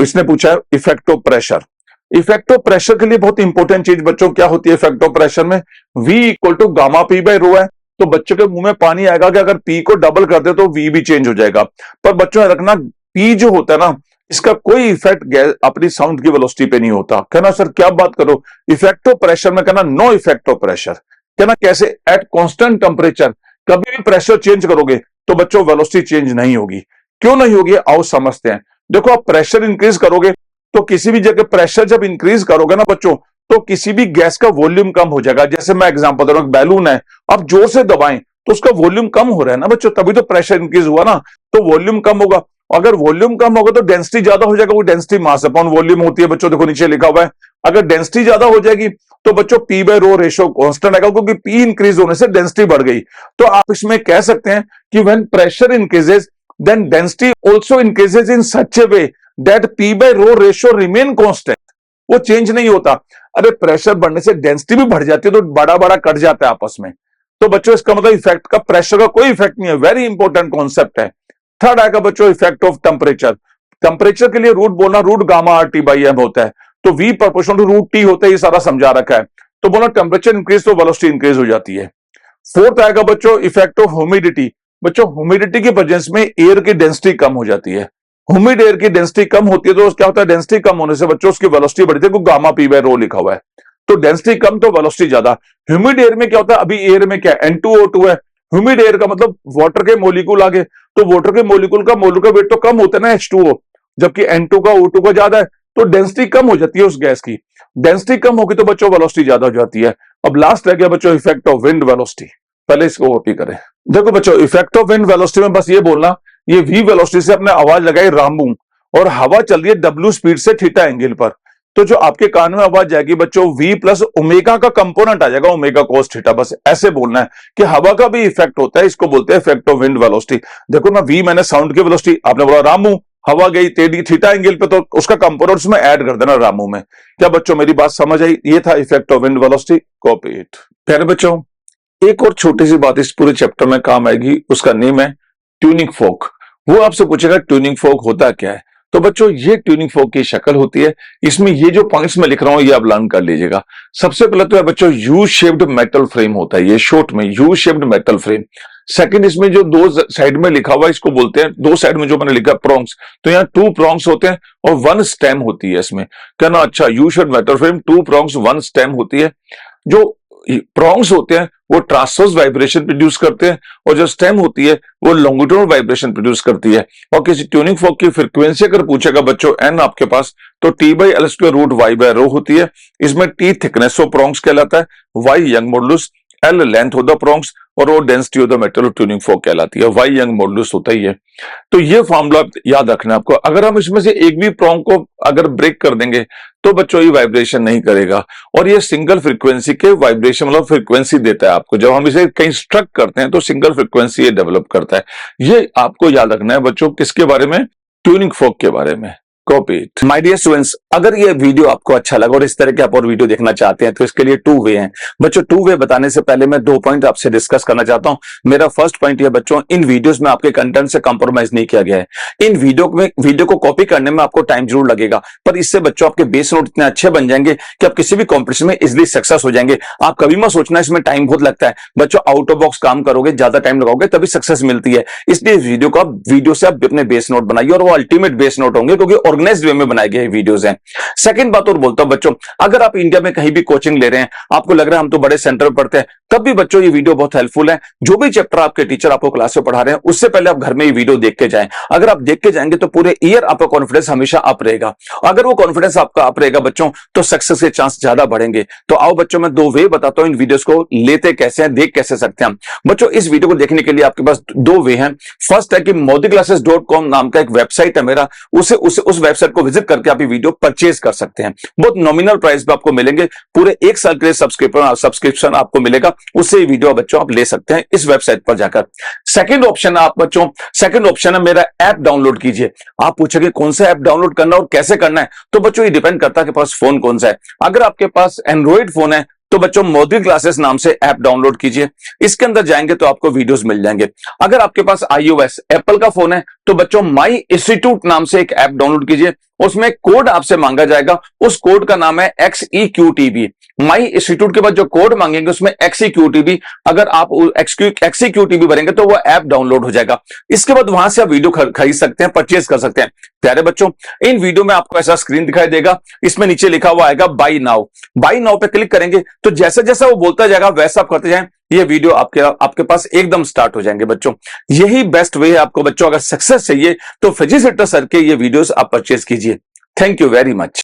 इसने पूछा है effect of pressure. Effect of pressure के लिए बहुत इंपॉर्टेंट चीज बच्चों क्या होती है इफेक्ट ऑफ प्रेशर में, v equal to gamma P by rho है, तो बच्चों के मुंह में पानी आएगा कि अगर p को डबल कर दे तो v भी चेंज हो जाएगा। पर बच्चों रखना p जो होता है ना, इसका कोई इफेक्ट अपनी साउंड की वेलोसिटी पे नहीं होता। कहना सर क्या बात करो, इफेक्ट ऑफ प्रेशर में कहना नो इफेक्ट ऑफ प्रेशर। कहना कैसे, एट कांस्टेंट टेम्परेचर कभी भी प्रेशर चेंज करोगे तो बच्चों वेलोसिटी चेंज नहीं होगी। क्यों नहीं होगी आओ समझते हैं। देखो आप प्रेशर इंक्रीज करोगे तो किसी भी जगह प्रेशर जब इंक्रीज करोगे ना बच्चों, तो किसी भी गैस का वॉल्यूम कम हो जाएगा। जैसे मैं एग्जांपल दे रहा हूं, बैलून है, आप जोर से दबाएं तो उसका वॉल्यूम कम हो रहा है ना बच्चों, तभी तो प्रेशर इंक्रीज हुआ ना। तो वॉल्यूम कम होगा, अगर वॉल्यूम कम होगा तो डेंसिटी ज्यादा हो जाएगा, वो डेंसिटी मास अपॉन वॉल्यूम होती है बच्चों, देखो नीचे लिखा हुआ है। अगर डेंसिटी ज्यादा हो जाएगी तो बच्चों P by rho ratio constant आएगा, क्योंकि पी इंक्रीज होने से डेंसिटी बढ़ गई। तो आप इसमें कह सकते हैं कि when pressure increases then density also increases in such a way that P by rho ratio remain constant, वो चेंज नहीं होता। अरे प्रेशर बढ़ने से डेंसिटी भी बढ़ जाती है, तो बड़ा बड़ा कट जाता है आपस में। तो बच्चों इसका मतलब इफेक्ट का, प्रेशर का कोई इफेक्ट नहीं है, वेरी इंपॉर्टेंट कॉन्सेप्ट है। थर्ड आएगा बच्चों इफेक्ट ऑफ टेम्परेचर। टेम्परेचर के लिए रूट बोलना root gamma R T by M होता है, तो V proportional to root T होता है, ये सारा समझा रखा है। तो बोला टेम्परेचर इंक्रीज तो वेलोसिटी इंक्रीज हो जाती है। फोर्थ आएगा बच्चों इफेक्ट ऑफ ह्यूमिडिटी। बच्चों ह्यूमिडिटी की प्रेजेंस में एयर की डेंसिटी कम हो जाती है। ह्यूमिड एयर की डेंसिटी कम होती है तो क्या होता है, डेंसिटी कम होने से बच्चों उसकी वेलोसिटी बढ़ती है, क्योंकि गामा पी बाय रो लिखा हुआ है। तो डेंसिटी कम तो वेलोसिटी ज्यादा। ह्यूमिड एयर में क्या होता है, अभी एयर में क्या N2O2 है, ह्यूमिड एयर का मतलब वाटर के मोलिक्यूल आगे, तो वाटर के मोलिक्यूल का मोलिकुलर वेट तो कम होता है ना H2O, जबकि N2 का O2 का ज्यादा है, तो डेंसिटी कम हो जाती है उस गैस की। डेंसिटी कम होगी तो बच्चों वेलोसिटी ज्यादा हो जाती है। अब लास्ट रह गया बच्चों इफेक्ट ऑफ विंड वेलोसिटी, पहले इसको कॉपी करें। देखो बच्चों इफेक्ट ऑफ विंड वेलोसिटी में बस ये बोलना, ये वी वेलोसिटी से अपने आवाज लगाई रामू, और हवा चल रही है W स्पीड से थीटा एंगल पर, तो जो आपके कान में आवाज जाएगी बच्चों V प्लस ओमेगा का कंपोनेंट आ जाएगा, ओमेगा कोस थीटा। बस ऐसे बोलना है कि हवा का भी इफेक्ट होता है, इसको बोलते हैं इफेक्ट ऑफ विंड वेलोसिटी। देखो ना, V मैंने साउंड की वेलोसिटी, आपने बोला रामू, हवा गई टेढ़ी थीटा एंगल पे, तो उसका कंपोनेंट उसमें ऐड कर देना रामू में। क्या बच्चों मेरी बात समझ आई? ये था effect of wind velocity, copy it. प्यारे बच्चों एक और छोटी सी बात इस पूरे चैप्टर में काम आएगी, उसका नेम है ट्यूनिंग फोक। वो आपसे पूछेगा ट्यूनिंग फोक होता क्या है। तो बच्चों ये ट्यूनिंग फोक की शक्ल होती है, इसमें ये जो पॉइंट्स मैं लिख रहा हूं ये आप लर्न कर लीजिएगा। सबसे पहले तो है बच्चों यू शेप्ड मेटल फ्रेम होता है, ये शॉर्ट में U shaped metal frame. Second, इसमें जो दो साइड में लिखा हुआ है इसको बोलते हैं, दो साइड में जो मैंने लिखा प्रोंग्स, तो यहाँ 2 प्रोंग्स होते हैं और 1 स्टेम होती है इसमें। कहना अच्छा, U shaped metal frame 2 prongs 1 stem होती है। जो प्रोंग्स होते हैं वो ट्रांसवर्स वाइब्रेशन प्रोड्यूस करते हैं, और जो स्टेम होती है वो लॉन्गिट्यूडनल वाइब्रेशन प्रोड्यूस करती है। और किसी ट्यूनिंग फोक की फ्रीक्वेंसी अगर पूछेगा बच्चों एन आपके पास, तो t by l square root y by rho होती है। इसमें टी थिकनेस ऑफ प्रोंग्स कहलाता है, y Young modulus, l length of the prongs, और वो density of the metal tuning fork कहलाती है। वाई यंग मॉडुलस होता ही है। तो ये फॉर्मूला याद रखना है आपको। अगर हम इसमें से एक भी प्रोंग को अगर ब्रेक कर देंगे तो बच्चों ये वाइब्रेशन नहीं करेगा, और ये सिंगल फ्रीक्वेंसी के वाइब्रेशन मतलब फ्रीक्वेंसी देता है आपको। जब हम इसे कहीं स्ट्रक करते हैं तो सिंगल फ्रीक्वेंसी ये डेवलप करता है। ये आपको याद रखना है बच्चों, किसके बारे में? ट्यूनिंग फोक के बारे में। Copy it. My dear students, अगर ये वीडियो आपको अच्छा लगा और इस तरह के आप और वीडियो देखना चाहते हैं तो इसके लिए 2 वे हैं बच्चों। 2 वे बताने से पहले मैं 2 पॉइंट आपसे डिस्कस करना चाहता हूं। मेरा फर्स्ट पॉइंट ये बच्चों, इन वीडियोस में आपके कंटेंट से कंप्रोमाइज नहीं किया गया है। इन वीडियो को कॉपी करने में आपको टाइम जरूर लगेगा, पर इससे बच्चों आपके बेस नोट इतने अच्छे बन जाएंगे कि आप किसी भी कॉम्पिटिशन में इजिली सक्सेस हो जाएंगे। आप कभी मत सोचना इसमें टाइम बहुत लगता है बच्चों, आउट ऑफ बॉक्स काम करोगे, ज्यादा टाइम लगाओगे तभी सक्सेस मिलती है। इसलिए वीडियो से आप अपने बेस नोट बनाइए, और वो अल्टीमेट बेस नोट होंगे क्योंकि ऑर्गेनाइज्ड वे में बनाए गए वीडियोस हैं। सेकंड बात और बोलता हूं बच्चों, अगर आप इंडिया में कहीं भी कोचिंग ले रहे हैं, आपको लग रहा है हम तो बड़े सेंटर में पढ़ते हैं, तब भी बच्चों ये वीडियो बहुत हेल्पफुल है। जो भी चैप्टर आपके टीचर आपको क्लास में पढ़ा रहे हैं उससे पहले आप घर में ये वीडियो देख के जाएं। अगर आप देख के जाएंगे तो पूरे ईयर आपका कॉन्फिडेंस हमेशा अप रहेगा। अगर वो कॉन्फिडेंस आपका अप रहेगा बच्चों तो सक्सेस के चांस ज्यादा बढ़ेंगे। तो आओ बच्चों मैं 2 वे बताता हूं इन वीडियोस को लेते कैसे हैं, देख कैसे सकते हैं बच्चों। इस वीडियो को देखने के लिए आपके पास 2 वे हैं। फर्स्ट है कि modiclasses.com नाम का एक वेबसाइट है मेरा, उस वेबसाइट को विजिट करके आप ये वीडियो परचेज कर सकते हैं। बहुत नॉमिनल प्राइस पे आपको मिलेंगे, पूरे 1 साल के लिए सब्सक्रिप्शन आपको मिलेगा, उससे ये वीडियो बच्चों आप ले सकते हैं इस वेबसाइट पर जाकर। सेकंड ऑप्शन है आप बच्चों, सेकंड ऑप्शन है मेरा ऐप डाउनलोड कीजिए। आप पूछेंगे कौन सा ऐप डाउनलोड करना और कैसे करना है, तो बच्चों ये डिपेंड करता है कि पास फोन कौन सा है। अगर आपके पास एंड्रॉइड फोन है तो बच्चों मोदी क्लासेस नाम से ऐप डाउनलोड कीजिए। इसके अंदर जाएंगे तो आपको वीडियोस मिल जाएंगे। अगर आपके पास iOS एप्पल का फोन है तो बच्चों माई इंस्टीट्यूट नाम से एक ऐप डाउनलोड कीजिए। उसमें कोड आपसे मांगा जाएगा, उस कोड का नाम है XEQTB। माई इंस्टीट्यूट के बाद जो कोड मांगेंगे उसमें XEQTB, अगर आप XEQTB भरेंगे तो वो ऐप डाउनलोड हो जाएगा। इसके बाद वहां से आप वीडियो खरीद सकते हैं, परचेज कर सकते हैं। प्यारे बच्चों इन वीडियो में आपको ऐसा स्क्रीन दिखाई देगा, इसमें नीचे लिखा हुआ आएगा बाय नाउ। बाय नाउ पे क्लिक करेंगे तो जैसे जैसा वो बोलता जाएगा वैसा आप करते जाएं, ये वीडियो आपके पास एकदम स्टार्ट हो जाएंगे बच्चों। यही बेस्ट वे है आपको बच्चों, अगर सक्सेस चाहिए तो फिजिक्स सर के ये वीडियोस आप परचेज कीजिए। Thank you very much.